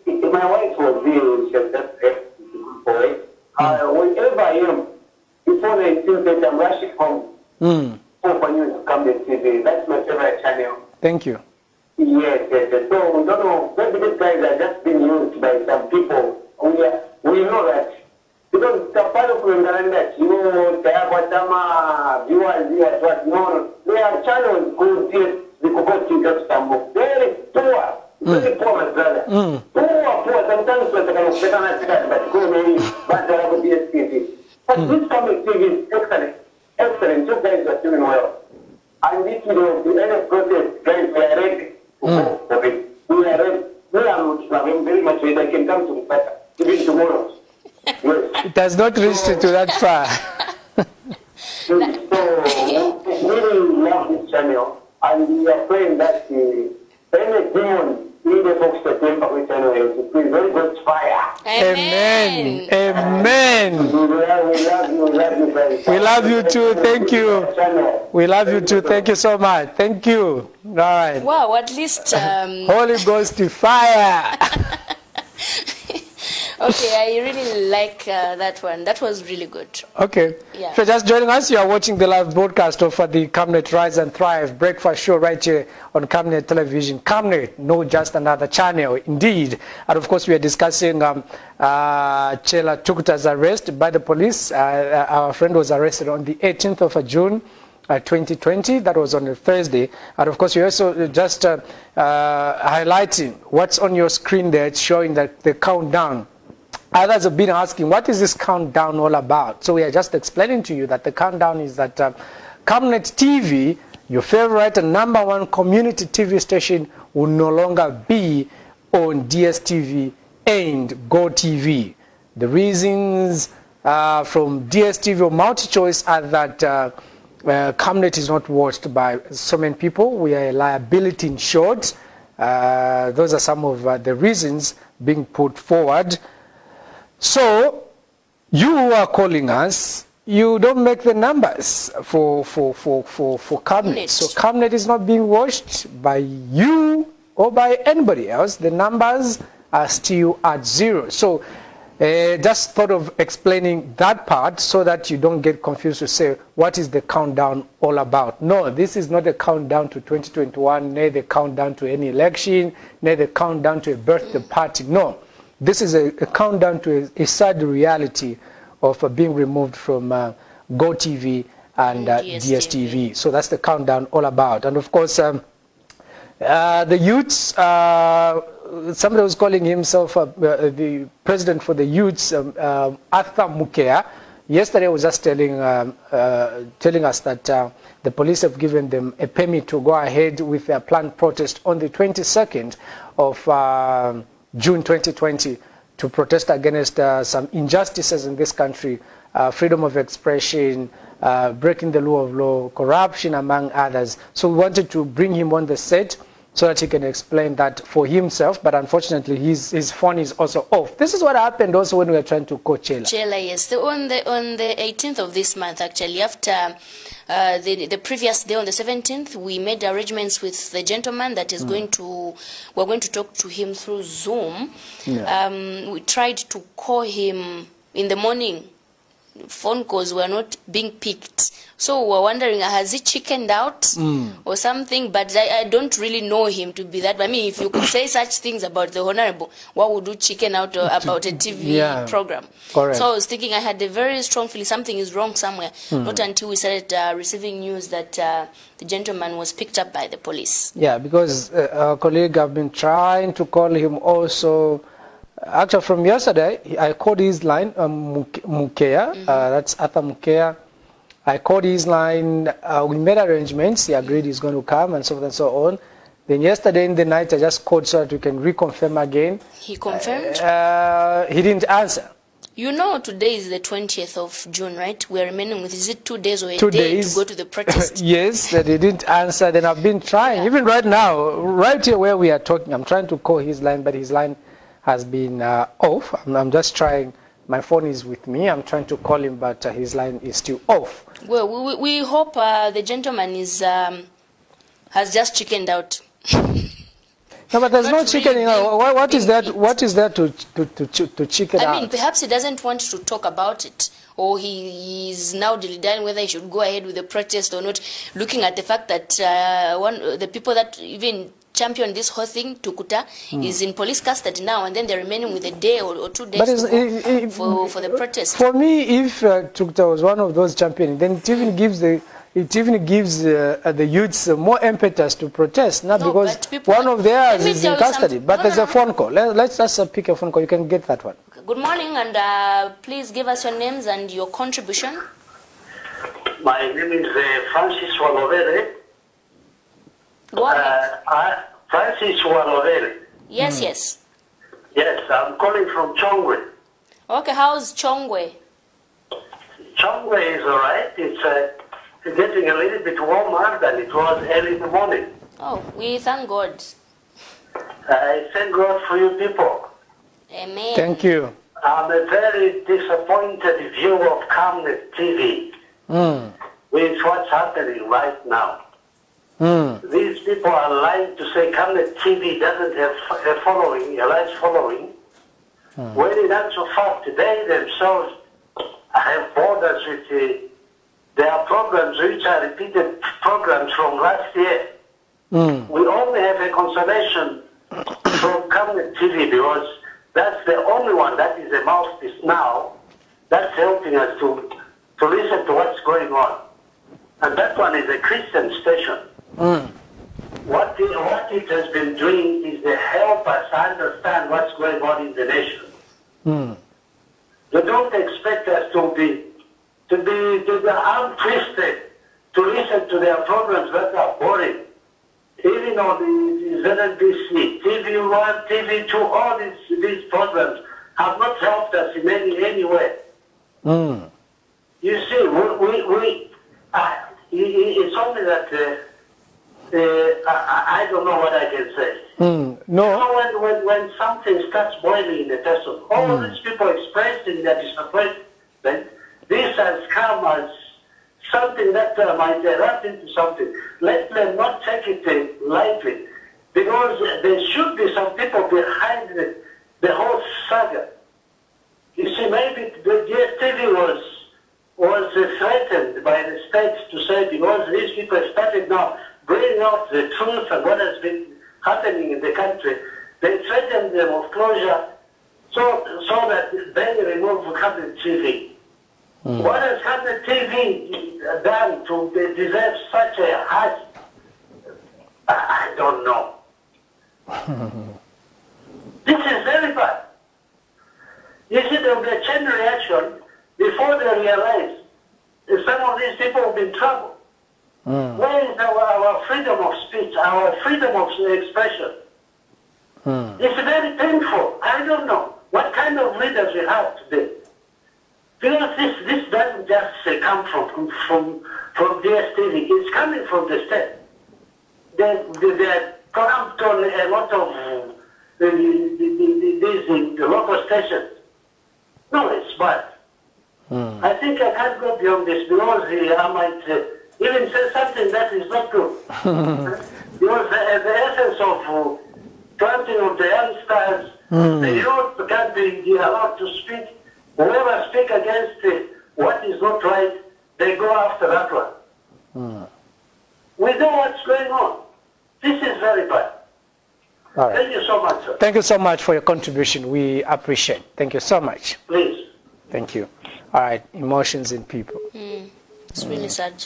If my wife was here, she was just left with a good boy. Whenever I am, before 1930, I'm rushing home. For you to Camnet TV. That's my favorite channel. Thank you. Yes. So we don't know. Maybe these guys are just being used by some people. We know that. Because the part of that, you know, viewers, what, no, they are channels who did the Gotv get some very poor. Very poor, my brother. Poor. Sometimes we're going to get on a but go maybe, but there will be a DSTV. But this Camnet TV is excellent. Excellent. You guys are doing well. And this video, the end of process, guys, we are ready to go for it. We are ready. We are very much ready. I can come to the better. Even tomorrow. Yes. It has not reached to that far. So, we really love this channel. And we are praying that any demon in the Fox September channel is very good fire. Amen. Amen. We love you guys. We love you too. Thank you. We love you too. Thank you so much. Thank you. All right. Wow, at least... Holy Ghost to fire. Okay, I really like that one. That was really good. Okay. Yeah. If you're just joining us, you are watching the live broadcast of the Camnet Rise and Thrive breakfast show right here on Camnet Television. Camnet, no just another channel, indeed. And of course, we are discussing Chela Tukuta's arrest by the police. Our friend was arrested on the 18th of June. 2020, that was on a Thursday. And of course, you're also just highlighting what's on your screen there. It's showing that the countdown. Others have been asking, what is this countdown all about? So we are just explaining to you that the countdown is that Camnet TV, your favorite and #1 community TV station, will no longer be on DSTV and Gotv. The reasons from DSTV or MultiChoice are that Camnet is not watched by so many people. We are a liability insured. Those are some of the reasons being put forward. So you who are calling us, you don't make the numbers for Camnet. So Camnet is not being watched by you or by anybody else. The numbers are still at 0. So just thought of explaining that part so that you don't get confused to say, what is the countdown all about? No, this is not a countdown to 2021, neither the countdown to any election, neither the countdown to a birthday party. No, this is a countdown to a sad reality of being removed from Gotv and DSTV. So that's the countdown all about. And of course, the youths, somebody was calling himself the president for the youths, Arthur Mukea. Yesterday was just telling us that the police have given them a permit to go ahead with their planned protest on the 22nd of June 2020 to protest against some injustices in this country, freedom of expression, breaking the law of law, corruption, among others. So we wanted to bring him on the set so that he can explain that for himself, but unfortunately his phone is also off. This is what happened also when we were trying to call Chela. Chela, yes. On the 18th of this month, actually, after the previous day on the 17th, we made arrangements with the gentleman that is we're going to talk to him through Zoom. Yeah. We tried to call him in the morning. Phone calls were not being picked. So we're wondering, has he chickened out or something? But I don't really know him to be that. I mean, if you could say such things about the Honorable, what would you chicken out about a TV program? Correct. So I was thinking I had a very strong feeling something is wrong somewhere. Not until we started receiving news that the gentleman was picked up by the police. Yeah, because our colleague have been trying to call him also. Actually, from yesterday, I called his line, Mukea, that's Arthur Mukea. I called his line, we made arrangements, he agreed he's going to come and so forth and so on. Then yesterday in the night, I just called so that we can reconfirm again. He confirmed? He didn't answer. You know today is the 20th of June, right? We are remaining with, is it 2 days or a day to go to the protest? Yes, that he didn't answer. Then I've been trying, even right now, right here where we are talking, I'm trying to call his line, but his line has been off. I'm just trying. My phone is with me. I'm trying to call him, but his line is still off. Well, we hope the gentleman is has just chickened out. No, but there's no chicken. You know, what is that? What is that to chicken out? I mean, perhaps he doesn't want to talk about it, or he is now deciding whether he should go ahead with the protest or not. Looking at the fact that the people that even champion this whole thing, Tukuta, is in police custody now, and then they're remaining with a day or 2 days for the protest. For me, if Tukuta was one of those champions, then it even gives the youths more impetus to protest, not because one of theirs is in custody. But there's a phone call. Let's just pick a phone call. You can get that one. Okay. Good morning, and please give us your names and your contribution. My name is Francis Walovere. Go ahead. Francis Walovere. Yes, yes. Yes, I'm calling from Chongwe. Okay, how's Chongwe? Chongwe is all right. It's getting a little bit warmer than it was early in the morning. Oh, we thank God. I thank God for you people. Amen. Thank you. I'm a very disappointed viewer of Camnet TV with what's happening right now. These people are lying to say Camnet TV doesn't have a following, a large following, when in actual fact they themselves have borders with their programs, which are repeated programs from last year. We only have a consolation from Camnet TV because that's the only one that is a mouthpiece now that's helping us to listen to what's going on. And that one is a Christian station. What it has been doing is to help us understand what's going on in the nation. They don't expect us to be untwisted, to listen to their programs that are boring. Even on the ZNBC, TV1, TV2, all these programs have not helped us in any way. Mm. You see, it's only that I don't know what I can say. No. You know, when something starts boiling in a person, all these people expressing their disappointment, this has come as something that might erupt into something. Let them not take it lightly, because there should be some people behind the whole saga. You see, maybe the DSTV was threatened by the state to say, because these people started now bringing out the truth and what has been happening in the country, they threatened them of closure so that they remove Camnet TV. What has Camnet TV done to deserve such a harsh? I don't know. This is very bad. You see, there will be a chain reaction before they realize some of these people will be in trouble. Where is our freedom of speech, our freedom of expression? It's very painful. I don't know what kind of leaders we have today. Because this doesn't just come from DSTV. It's coming from the state. They're clamped on a lot of these local stations. No, it's bad. I think I can't go beyond this, because I might even say something that is not true. Because the essence of planting of the youngsters, the youth can't be allowed to speak. Whoever speak against what is not right, they go after that one. We know what's going on. This is very bad. All right. Thank you so much, sir. Thank you so much for your contribution. We appreciate it. Thank you so much. Please. Thank you. All right, emotions in people. It's really sad.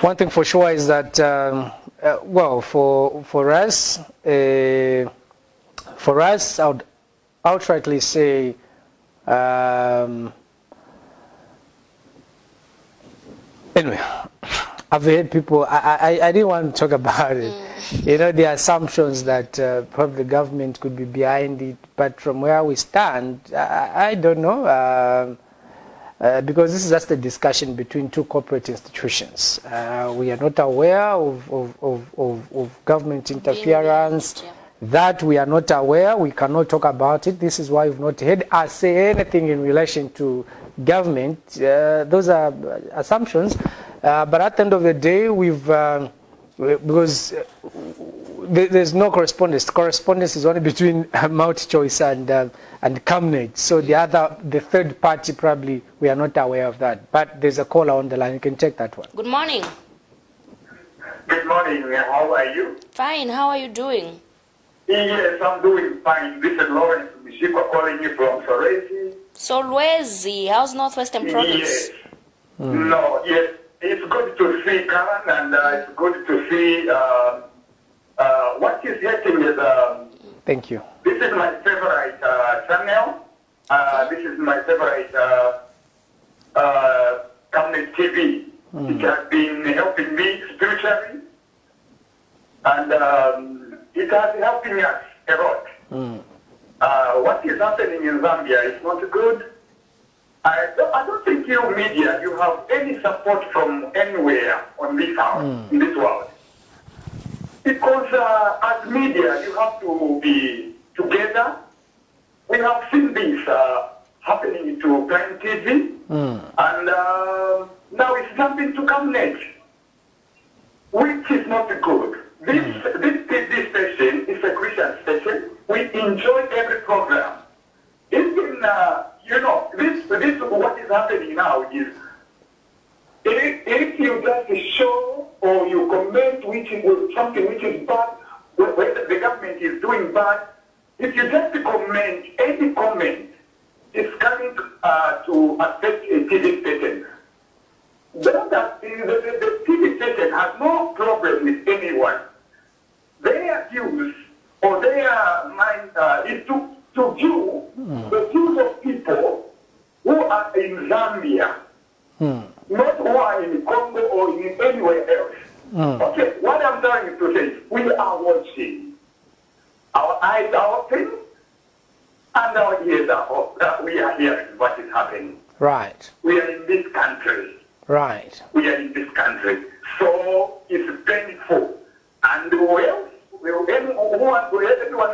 One thing for sure is that, well, for us, I would outrightly say, anyway, I've heard people, I didn't want to talk about it. You know, the assumptions that probably the government could be behind it, but from where we stand, I don't know, because this is just a discussion between two corporate institutions. We are not aware of government interference. That we are not aware, we cannot talk about it. This is why we've not heard us say anything in relation to government. Those are assumptions. But at the end of the day, because there's no correspondence. Correspondence is only between MultiChoice and Camnet. So the third party, probably we are not aware of that. But there's a caller on the line. You can check that one. Good morning. Good morning. How are you? Fine. How are you doing? Yes, I'm doing fine. This is Lawrence Mishikwa calling you from Solwezi. Solwezi. How's Northwestern Province? Yes. No, yes. It's good to see Karen, and it's good to see what is happening with... Thank you. This is my favorite channel. This is my favorite Camnet TV. It has been helping me spiritually, and it has helping us a lot. What is happening in Zambia is not good. I don't think you media, you have any support from anywhere on this house, in this world. Because as media, you have to be together. We have seen this happening to Camnet TV, and now it's jumping to Camnet, which is not good. This TV station is a Christian station. We enjoy every program. Even, you know, this what is happening now is, if you just show or you comment something which is bad, whether the government is doing bad, if you just comment, any comment is coming to affect a TV station. Then the TV station has no problem with anyone. Their views or their mind is to view the views of people who are in Zambia, not who are in Congo or in anywhere else. Okay, what I'm trying to say is we are watching. Our eyes are open and our ears are Right. We are in this country. Right. We are in this country. So it's painful. And everyone who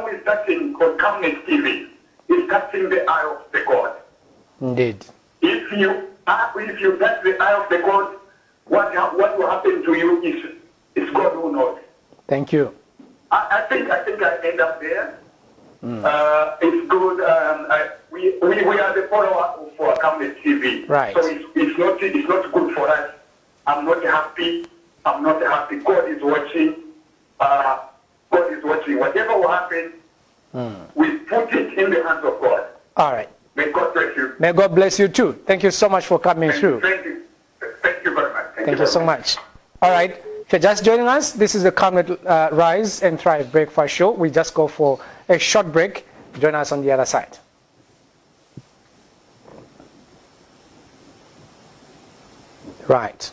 is touching on Camnet TV is touching the eye of the God. Indeed. If you touch the eye of the God, what will happen to you is God who knows. Thank you. I think I end up there. It's good. We are the follower for Camnet TV. Right. So it's not good for us. I'm not happy. I'm not happy. God is watching. God is watching. Whatever will happen, we put it in the hands of God. All right. May God bless you. May God bless you too. Thank you so much for coming through. Thank you. Thank you very much. Thank you so much. All right. If you're just joining us, this is the Camnet Rise and Thrive Breakfast Show. We just go for a short break. Join us on the other side. Right.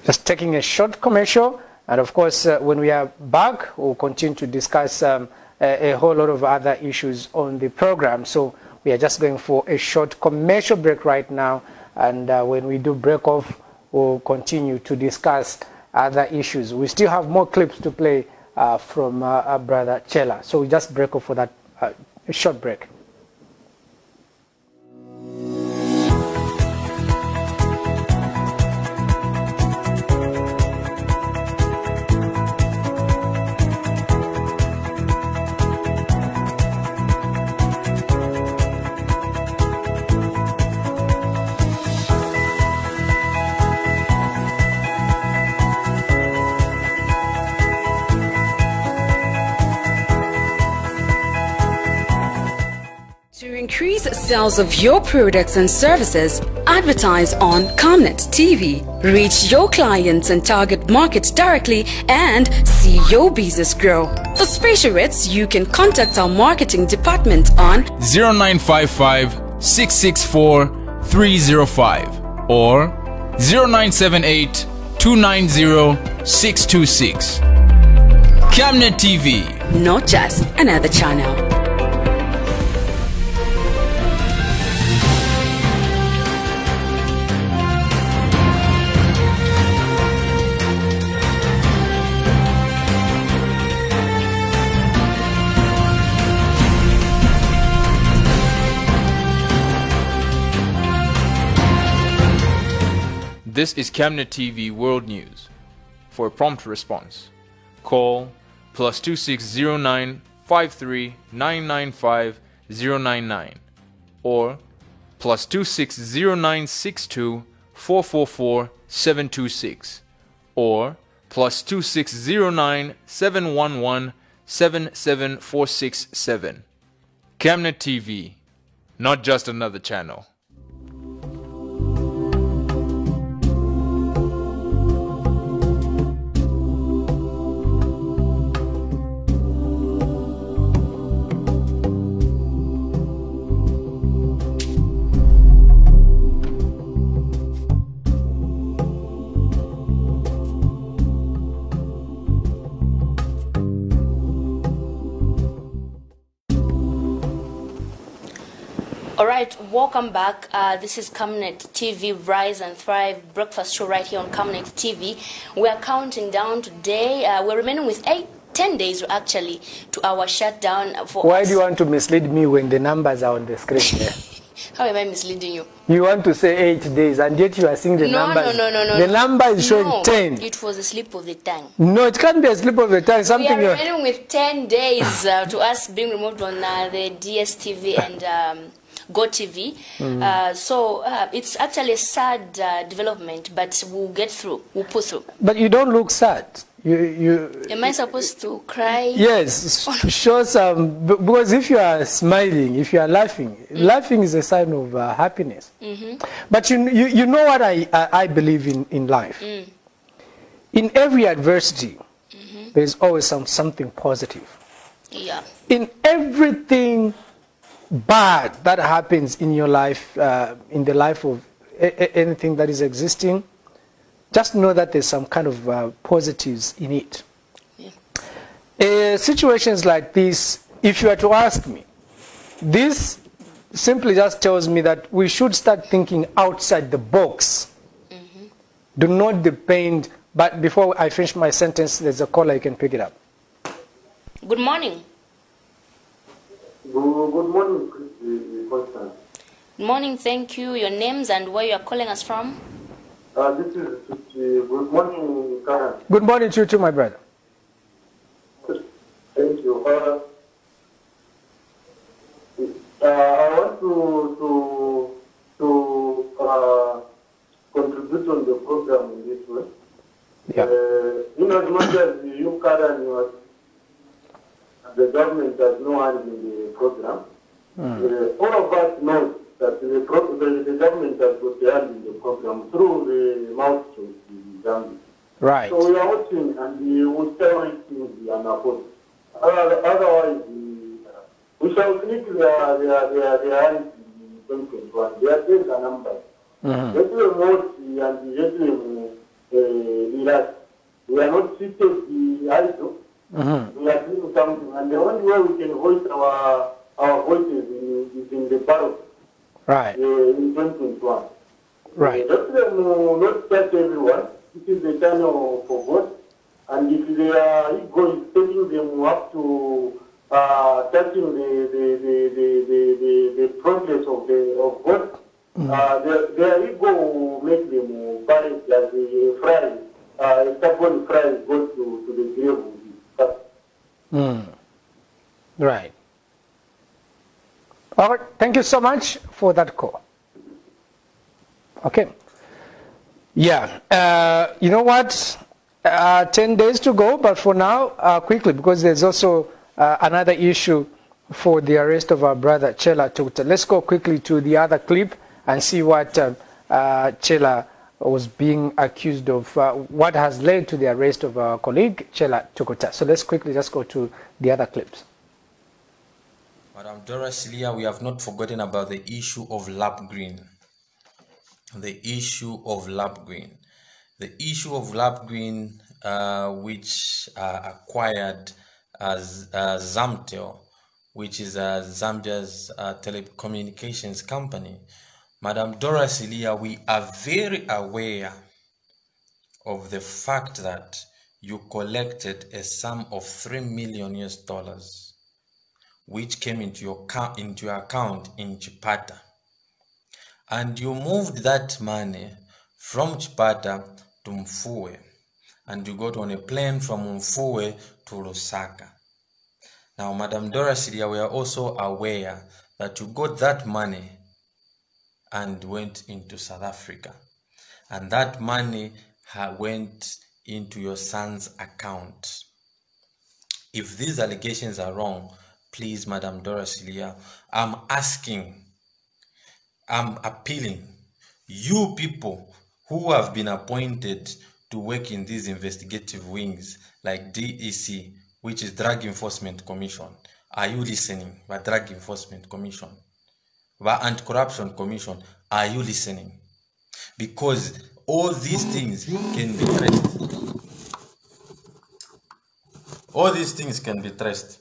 Just taking a short commercial, and of course, when we are back, we'll continue to discuss a whole lot of other issues on the program. So we are just going for a short commercial break right now, and when we do break off, we'll continue to discuss other issues. We still have more clips to play from our brother Chela. So we just break off for that short break. Increase sales of your products and services. Advertise on Camnet TV. Reach your clients and target markets directly and see your business grow. For special rates, you can contact our marketing department on 0955 664 305 or 0978 290 626. Camnet TV. Not just another channel. This is Camnet TV World News. For a prompt response, call +2609 53 995 099 or +2609 62 444 726 or +2609 711 77467. Camnet TV, not just another channel. Alright, welcome back. This is Camnet TV Rise and Thrive Breakfast Show right here on Camnet TV. We are counting down today. We're remaining with 10 days actually to our shutdown. Why do you want to mislead me when the numbers are on the screen here? How am I misleading you? You want to say 8 days and yet you are seeing the numbers. No. The number is showing 10. It was a slip of the tongue. No, it can't be a slip of the tongue. Something we are remaining with 10 days to us being removed on the DSTV and Gotv. So it's actually a sad development, but we'll get through. We'll pull through. But you don't look sad. Am I supposed to cry? Yes, show some, because if you are smiling, if you are laughing, laughing is a sign of happiness. But you know what I believe in life. In every adversity, there is always something positive. Yeah. In everything bad that happens in your life, in the life of anything that is existing, just know that there's some kind of positives in it. Yeah. Situations like this if you are to ask me, this simply just tells me that we should start thinking outside the box. Do not depend, but before I finish my sentence, there's a caller, you can pick it up. Good morning. Good morning, Constance. Good morning, thank you. Your names and where you are calling us from? This is good morning, Karen. Good morning to you too, my brother. Thank you. I want to contribute on the program in this way. Yeah. In as much as you, Karen, the government has no hand in the program, all of us know that the government has got the hand in the program through the mouth of the government. Right. So we are watching and we will tell it to the unopposed. Otherwise, we shall click their hands in 2021. Their days are numbered. Let them watch and let them relax. We are not seated idle. We are doing something. And the only way we can voice our voices is in the ballot. Right. In 2021. Right. Let them not touch everyone. This is the channel for God. And if their ego is taking them up to touching the progress of God, their ego will make them buried as a fry, a stubborn fry goes to the grave. Right. All right. Thank you so much for that call. Okay. Yeah. You know what? 10 days to go, but for now, quickly, because there's also another issue for the arrest of our brother, Chela Tukuta. Let's go quickly to the other clip and see what Chela was being accused of, what has led to the arrest of our colleague, Chela Tukuta. So let's quickly just go to the other clips. Madam Dora Silia, we have not forgotten about the issue of lab green. The issue of lab green. The issue of lab green, which acquired as Zamtel, which is Zambia's telecommunications company. Madam Dora Silia, we are very aware of the fact that you collected a sum of $3 million, which came into your account in Chipata. And you moved that money from Chipata to Mfue, and you got on a plane from Mfue to Lusaka. Now, Madam Dora Silia, we are also aware that you got that money and went into South Africa, and that money went into your son's account. If these allegations are wrong, please, Madam Dora Silia, I'm appealing, you people who have been appointed to work in these investigative wings like DEC, which is Drug Enforcement Commission. Are you listening? By Drug Enforcement Commission, by Anti-Corruption Commission, are you listening? Because all these things can be traced. All these things can be traced.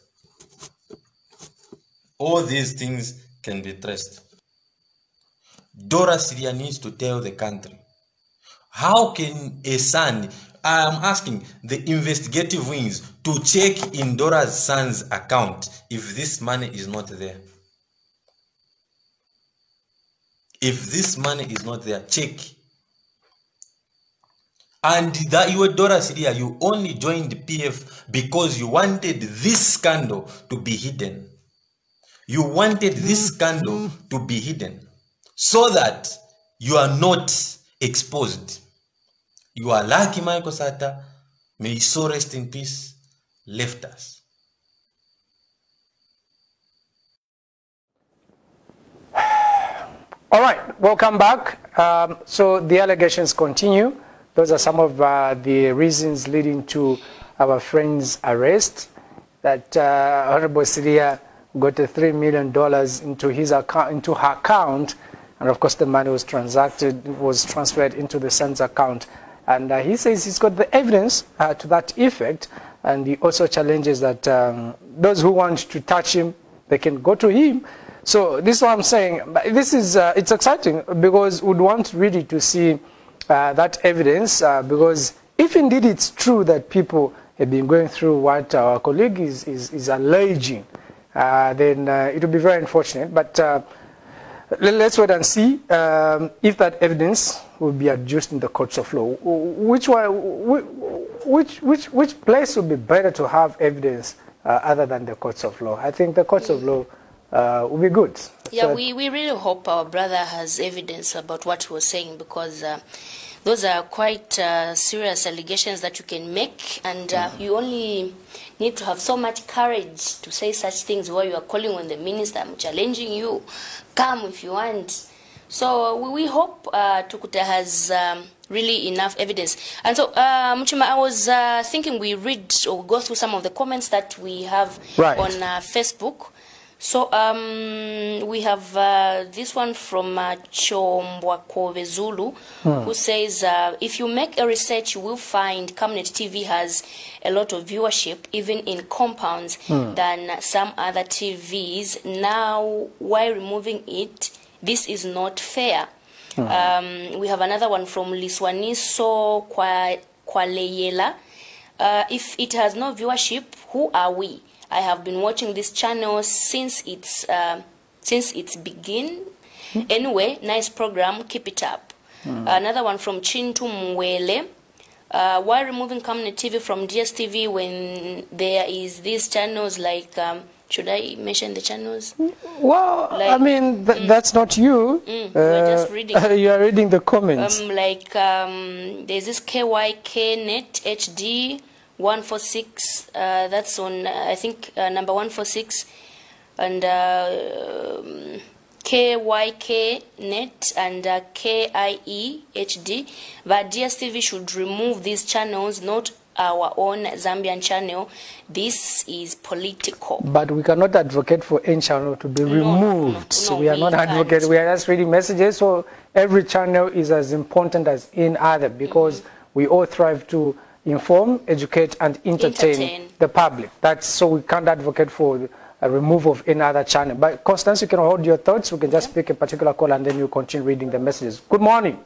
All these things can be traced. Dora Silia needs to tell the country. How can a son, I am asking the investigative wings to check in Dora's son's account if this money is not there? If this money is not there, check. And that you were Dora Silia, you only joined the PF because you wanted this scandal to be hidden. You wanted this scandal to be hidden so that you are not exposed. You are lucky Michael Sata, may his soul rest in peace, left us. All right, welcome back. So the allegations continue. Those are some of the reasons leading to our friend's arrest. That Honorable Silia got $3 million into his account, into her account, and of course the money was transferred into the son's account. And he says he's got the evidence to that effect. and he also challenges that those who want to touch him, they can go to him. So this is what I'm saying. This is it's exciting because we'd want really to see that evidence because if indeed it's true that people have been going through what our colleague is alleging, then it will be very unfortunate. But let's wait and see if that evidence will be adduced in the courts of law. Which place would be better to have evidence other than the courts of law? I think the courts of law will be good. Yeah, So we really hope our brother has evidence about what he was saying because those are quite serious allegations that you can make, and you only need to have so much courage to say such things where you are calling on the minister, I'm challenging you, come if you want. So we hope Tukuta has really enough evidence. And so, Muchima, I was thinking we read or go through some of the comments that we have on Facebook. So we have this one from Chombwako Zulu, who says, if you make a research, you will find Camnet TV has a lot of viewership, even in compounds, than some other TVs. Now, why removing it? This is not fair. We have another one from Liswaniso Kwaleyela. If it has no viewership, who are we? I have been watching this channel since its begin. Anyway, nice program. Keep it up. Another one from Chintu Mwele. Why removing Camnet TV from DSTV when there is these channels like? Should I mention the channels? Well, like, I mean, that's not you. You're just reading. You are reading the comments. There's this KYKNet HD 146. That's on, I think, number 146. And KYKNet and KIE HD. But DSTV should remove these channels, not our own Zambian channel. This is political. But we cannot advocate for any channel to be removed. No, we are not advocates. We are just reading messages. So every channel is as important as any other because we all thrive to inform, educate, and entertain the public. That's so we can't advocate for a removal of any other channel. But Constance, you can hold your thoughts. We can just pick a particular call and then you continue reading the messages. Good morning.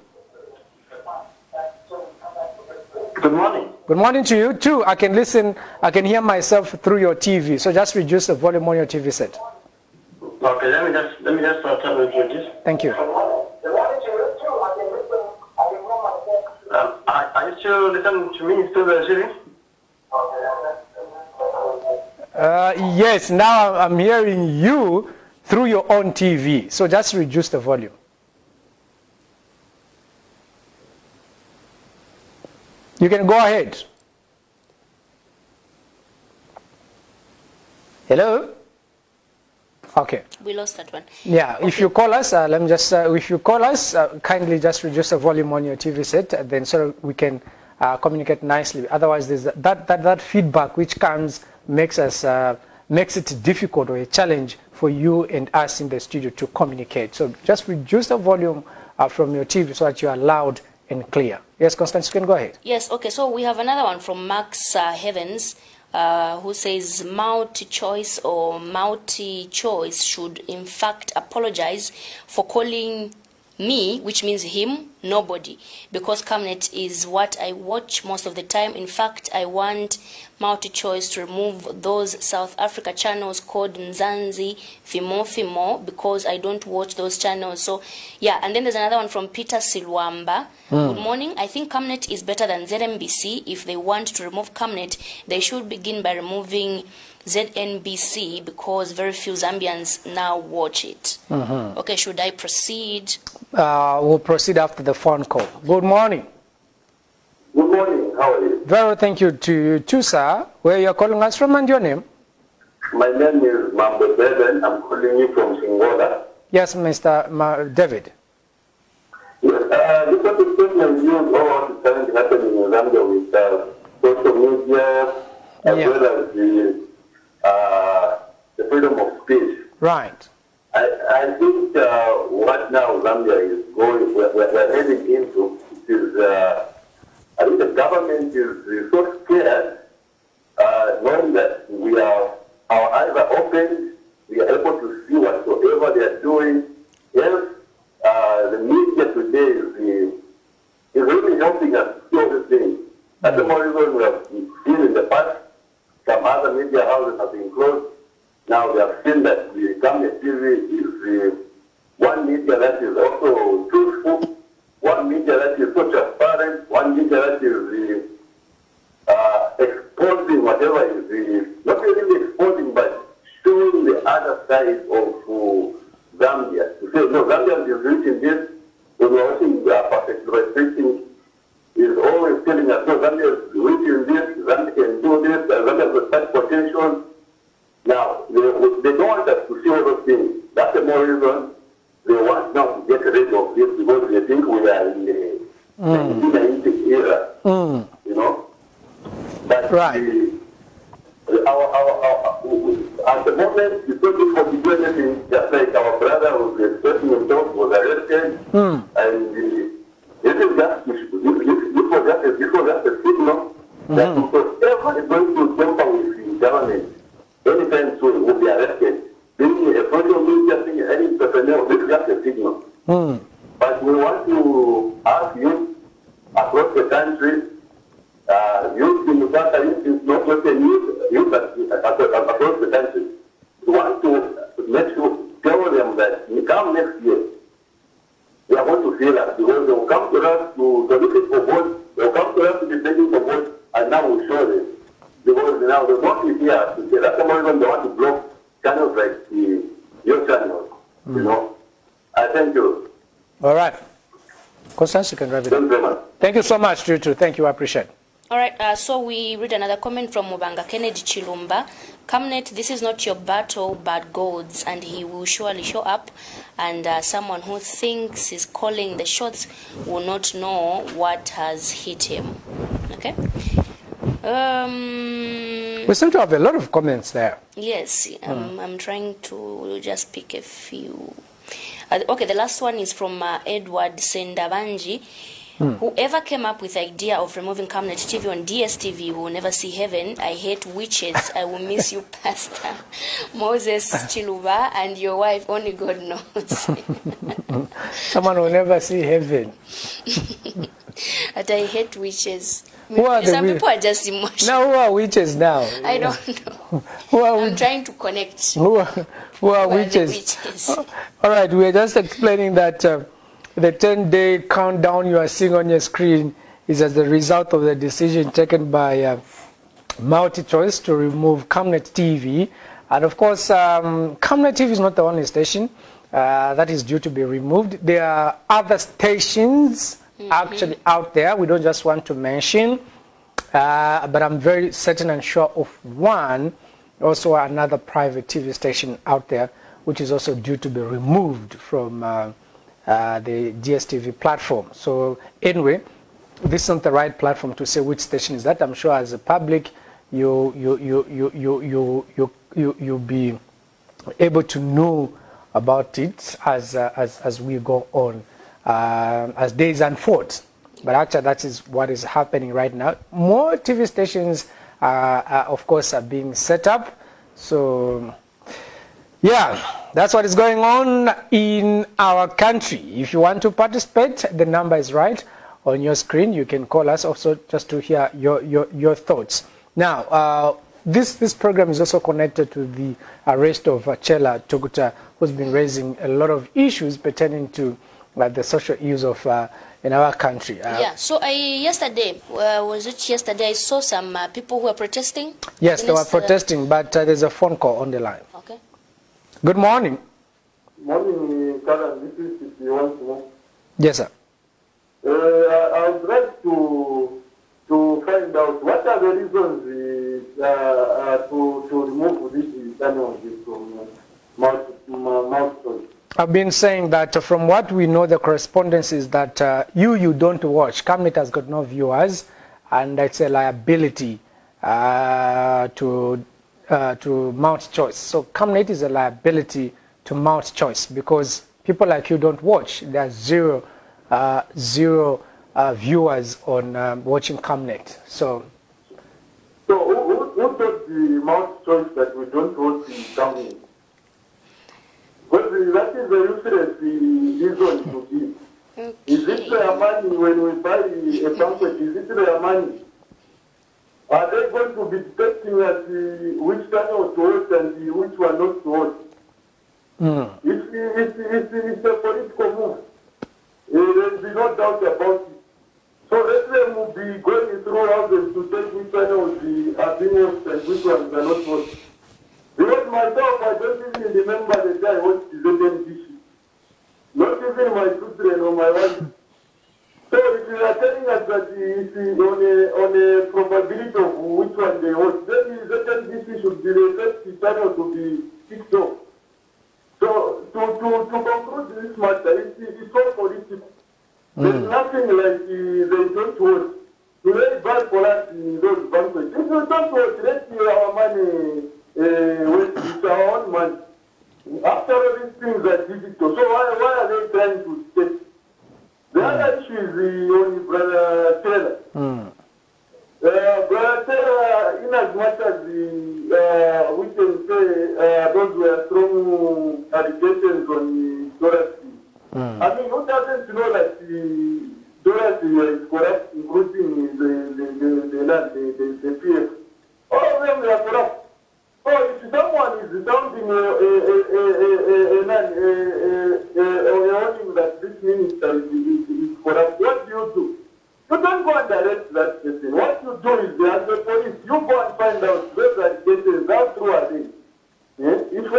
Good morning. Good morning to you too. I can listen, I can hear myself through your TV. So just reduce the volume on your TV set. Okay, let me just turn with this. Thank you. Are you still listening to me through the series? Yes, now I'm hearing you through your own TV. So just reduce the volume. You can go ahead. Hello? Okay. We lost that one. Yeah, okay. If you call us, let me just, if you call us, kindly just reduce the volume on your TV set, then so we can communicate nicely. Otherwise, there's that feedback which comes makes it difficult or a challenge for you and us in the studio to communicate. So just reduce the volume from your TV so that you are loud and clear. Yes, Constance, you can go ahead. Yes, okay, so we have another one from Max Heavens who says multi-choice or multi-choice should in fact apologize for calling me, which means him, nobody, because Camnet is what I watch most of the time. In fact, I want multi-choice to remove those South Africa channels called Nzanzi, Fimo, because I don't watch those channels. So, yeah, and then there's another one from Peter Silwamba. Good morning. I think Camnet is better than ZNBC. If they want to remove Camnet, they should begin by removing ZNBC because very few Zambians now watch it. Okay, should I proceed? We'll proceed after the phone call. Good morning. Good morning. How are you? Very well, thank you to you too, sir. Where you are calling us from and your name? My name is Mambo David. I'm calling you from Singola. Yes, Mr. David. Yes, look at the statement you all the time happening in Zambia with social media as well as the freedom of speech. Right. I think what now Zambia is going, we're heading into is, I think the government is so scared That's the more reason we have seen in the past. Some other media houses have been closed. Now we have seen that the Camnet TV is one media that is also truthful, one media that is so transparent, one media that is exposing whatever is not really exposing, but showing the other side of Zambia. To say, no, Zambia is reaching this, when we're watching perfect restricting, is always telling us, no, Zambia is reaching this, Zambia can do this, Zambia has such potential. Now, they don't want us to see all those things. That's the more reason they want now to get rid of this, because they think we are in the 1990s era, you know. But right. At the moment, you don't look for the anything, just like our brother who was expressing himself was arrested, and this was just a signal that whoever is going to temper with the government anytime soon will be arrested. Being a social media thing, any personnel, this is just a signal. But we want to ask you across the country, youth in Uganda, youth is not just a youth across the country. We want to make sure, tell them that we come next year, they are going to feel us, because they will come to us to solicit for votes, they will come to us to be begging for votes, and now we'll show them. Because now they want to hear us. That's the reason they want to block channels like your channel, you know. I thank you. All right. Constance, you can wrap it up. Thank you so much, Tutu. Thank you. I appreciate it. All right, so we read another comment from Mubanga Kennedy Chilumba. Camnet, this is not your battle, but God's, and he will surely show up. And someone who thinks he's calling the shots will not know what has hit him. Okay? We seem to have a lot of comments there. Yes, I'm trying to just pick a few. Okay, the last one is from Edward Sendavanji. Whoever came up with the idea of removing Camnet TV on DSTV will never see heaven. I hate witches. I will miss you, Pastor Moses Chiluba, and your wife. Only God knows. Someone will never see heaven. But I hate witches. Some people are just emotional. Now, who are witches now? I don't know. I'm trying to connect. Who are witches? All right, we are just explaining that the 10-day countdown you are seeing on your screen is as a result of the decision taken by MultiChoice to remove Camnet TV. And of course, Camnet TV is not the only station that is due to be removed. There are other stations actually out there. We don't just want to mention, but I'm very certain and sure of one, also another private TV station out there, which is also due to be removed from the DSTV platform. So anyway, this isn't the right platform to say which station is that. I'm sure as a public, you'll be able to know about it as we go on, as days unfold. But actually, that is what is happening right now. More TV stations, of course, are being set up. So yeah, that's what is going on in our country. If you want to participate, the number is right on your screen. You can call us also just to hear your thoughts. Now, this program is also connected to the arrest of Chela Toguta, who's been raising a lot of issues pertaining to the social issues of in our country. Yeah, so yesterday, was it yesterday, I saw some people who were protesting? Yes, they were protesting, but there's a phone call on the line. Okay. Good morning. Morning, Karen. This is if you want to know. Yes, sir. I would like to find out what are the reasons to remove this channel from MultiChoice. I've been saying that from what we know, the correspondence is that you don't watch. Camnet has got no viewers, and it's a liability to MultiChoice. So Camnet is a liability to MultiChoice because people like you don't watch. There are zero viewers on watching Camnet. So who told the MultiChoice that we don't watch the Camnet? Because that is the useless reason to give. Okay. Is it their money when we buy a pamphlet? Is it their money? Are they going to be detecting at which channel to watch and which one not to watch? It's a political move. There's no doubt about it. So let them will be going through houses to take which channels are being watched and which ones are not watched. Because myself, I don't even remember the day I watched the ZMDC. Not even my children or my wife. So if you are telling us that it's on a probability of which one they watch, then the ZMDC should be the first channel to be picked up. So to conclude this matter, it's all political. There's nothing like they don't watch. It's very bad for us in those banquets. If you don't watch, let's see our money, it's our own money. After all, these things are digital. So why are they trying to stay? The other issue is on Brother Taylor. Brother Taylor, in as much as we can say those were strong allegations on Dorothy. I mean, who doesn't know that Dorothy is corrupt, including the PF? All of them are corrupt. So if someone is sounding a warning that this minister is corrupt, what do? You don't go and arrest that person. What you do is, as the police, you go and find out those allegations are true or not. If at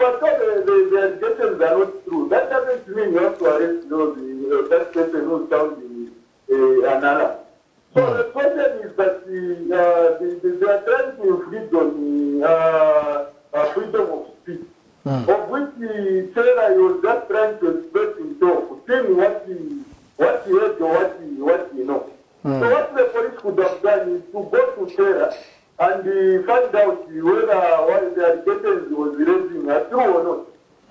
all the allegations are not true, that doesn't mean you have to arrest that person who is sounding an alarm. So the question is that they are trying to infringe on freedom of speech, of which Taylor was just trying to express himself, saying what he heard or what he knows. So what the police could have done is to go to Taylor and find out whether what the allegations he was raising are true or not.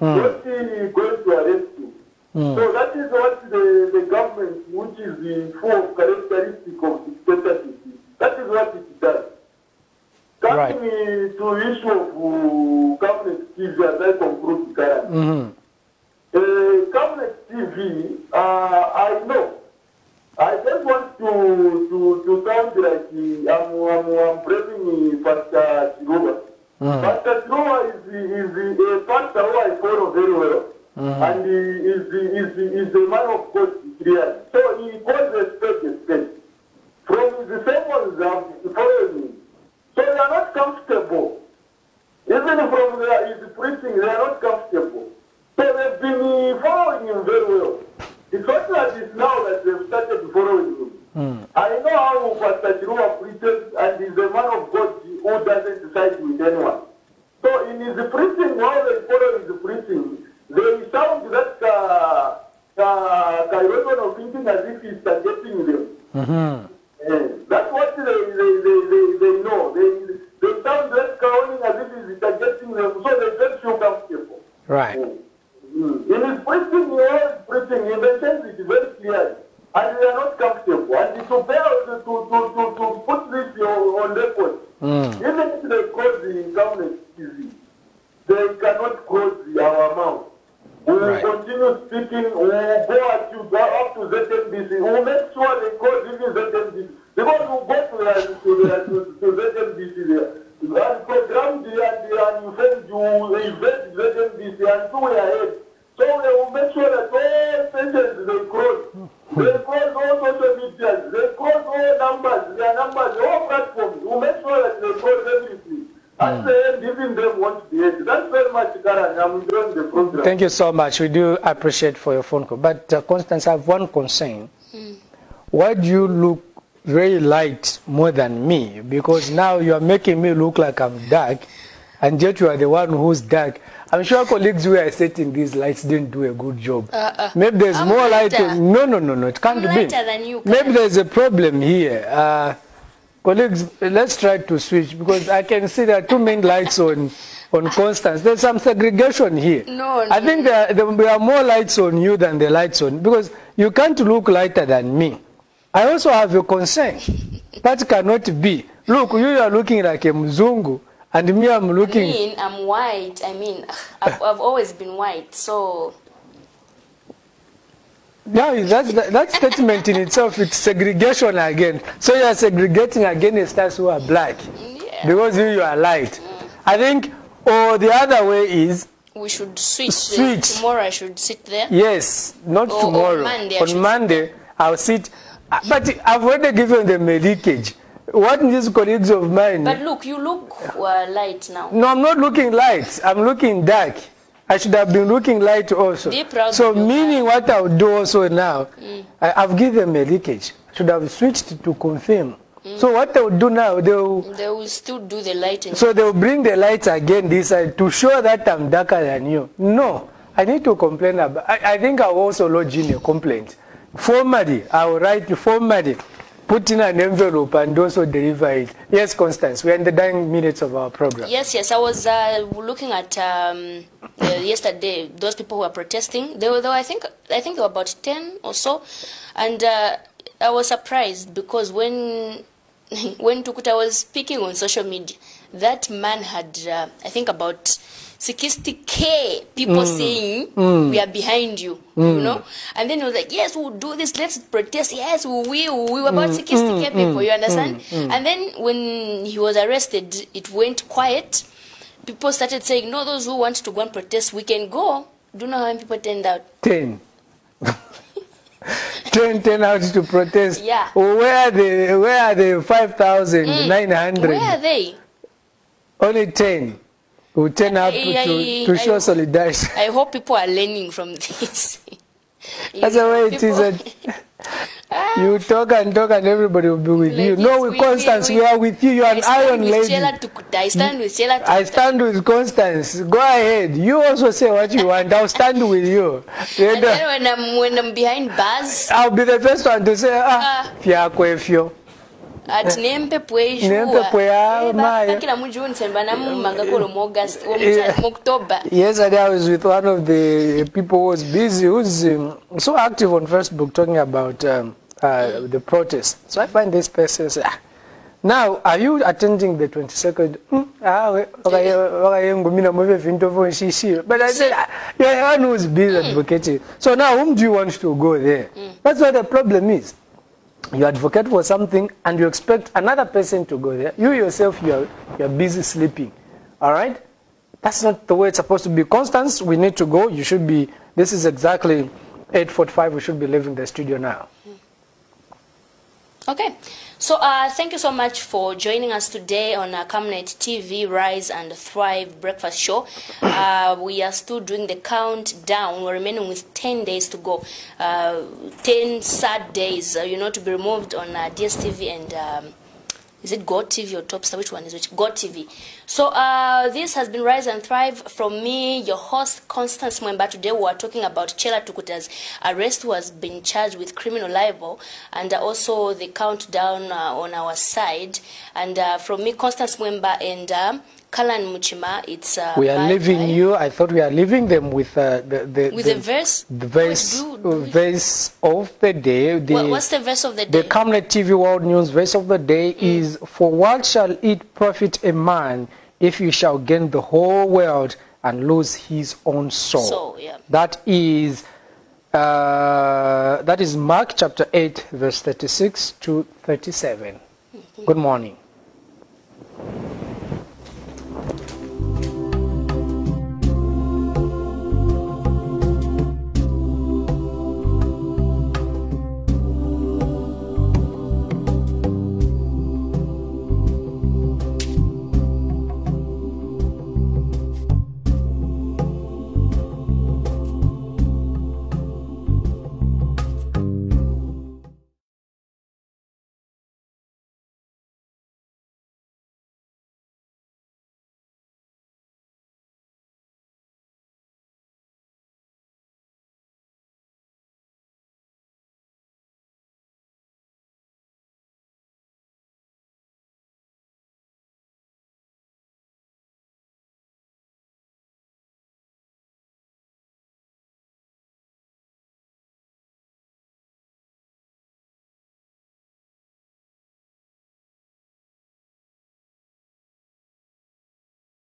Not going to arrest him. So that is what the government, which is the full of characteristic of dictatorship, that is what it does. Coming to issue of Camnet TV, as I conclude currently. Camnet TV, I know. I just want to sound like I'm praising Pastor Chiruba. Pastor Chiruba is a pastor who I follow very well. And he is the man of God clearly. So he calls a spade. From the same ones following him. So they are not comfortable. Even from his preaching, they are not comfortable. So they've been following him very well. It's not like it's now that they've started following him. I know how Pastor Chiruba preaches, and he's a man of God who doesn't side with anyone. So in his preaching, while they follow his preaching, they sound that Kairoton of thinking as if he's targeting them. That's what they know. They sound that Kaoning as if he's targeting them, so they just feel comfortable. Right. In his preaching, he mentions it very clearly. And they are not comfortable. And to put this on record, even if they cross the Camnet TV, they cannot cross our mouth. We will continue speaking, we will go at you, up to ZMDC, we will make sure they cross even ZMDC. Because we will go to ZMDC there. And program and invent ZMDC and so we are ahead. So they will make sure that all stations they cross. They cross all social media, they cross all numbers, their numbers, all platforms. We will make sure that they cross everything. At the end, even them want to be ahead. That's very much, Karen. I'm enjoying the program. Thank you so much. We do appreciate for your phone call. But Constance, I have one concern. Why do you look very light more than me? Because now you are making me look like I'm dark, and yet you are the one who's dark. I'm sure colleagues who are setting these lights didn't do a good job. Maybe there's more light. No, it can't be. Than you, maybe there's a problem here. Colleagues, let's try to switch, because I can see there are too many lights on Constance. There's some segregation here. I think there are more lights on you than the lights on, because you can't look lighter than me. I also have a concern. That cannot be. Look, you are looking like a Mzungu, and me, I'm looking... I'm white. I've always been white, so... No, that statement in itself, it's segregation again. So you are segregating against us who are black. Yeah. Because you are light. I think, or the other way is, we should switch. Tomorrow I should sit there. Yes, not tomorrow. On Monday, I'll sit. But I've already given them a leakage. What these colleagues of mine... But look, you look light now. No, I'm not looking light. I'm looking dark. I should have been looking light also. So meaning what I'll do also now, I've given them a leakage. I should have switched to confirm. So what they'll do now, they will still do the lighting. So they'll bring the lights again this side to show that I'm darker than you. No, I need to complain about. I think I'll also lodge in a complaint. Formally, I will write formally, put in an envelope and also deliver it. Yes, Constance, we're in the dying minutes of our program. Yes. I was looking at yesterday, those people who are protesting. They were, I think there were about 10 or so. And I was surprised because when Tukuta was speaking on social media, that man had, I think, about 60K people saying, we are behind you, you know? And then he was like, yes, we'll do this, let's protest, yes, we were about 60K people, you understand? And then when he was arrested, it went quiet. People started saying, no, those who want to go and protest, we can go. Do you know how many people turned out? 10. 10 out to protest. Yeah. Where are the 5,900? Where are they? Only 10 who turn out to show solidarity. I hope people are learning from this. That's the way it is. You talk and everybody will be with you. No, with Constance, we are with you. You are an iron lady. I stand with Sheila. I stand with Constance. Go ahead. You also say what you want. I'll stand with you. And then when I'm behind bars, I'll be the first one to say, fiakwefyo. At Nempe Puejo. Yesterday I was with one of the people who was busy, who's so active on Facebook talking about the protest. So I find this person say, now, are you attending the 22nd? But I said, you're the one who's busy advocating. So now, whom do you want to go there? That's what the problem is. You advocate for something and you expect another person to go there. You yourself, you're busy sleeping. All right? That's not the way it's supposed to be. Constance, we need to go. You should be, this is exactly 8:45. We should be leaving the studio now. Okay. So thank you so much for joining us today on Camnet TV Rise and Thrive Breakfast Show. We are still doing the countdown. We're remaining with 10 days to go. 10 sad days, to be removed on DSTV and is it Gotv or Topstar? Which one is which? Gotv. So this has been Rise and Thrive from me, your host, Constance Mwemba. Today we are talking about Chela Tukuta's arrest, who has been charged with criminal libel, and also the countdown on our side. And from me, Constance Mwemba, and Kalan Muchima, it's we are leaving you. I thought we are leaving them with the verse. The verse of the day. What's the verse of the day? The Camnet TV World News verse of the day is: "For what shall it profit a man if he shall gain the whole world and lose his own soul?" So, yeah. That is Mark chapter 8, verse 36 to 37. Good morning.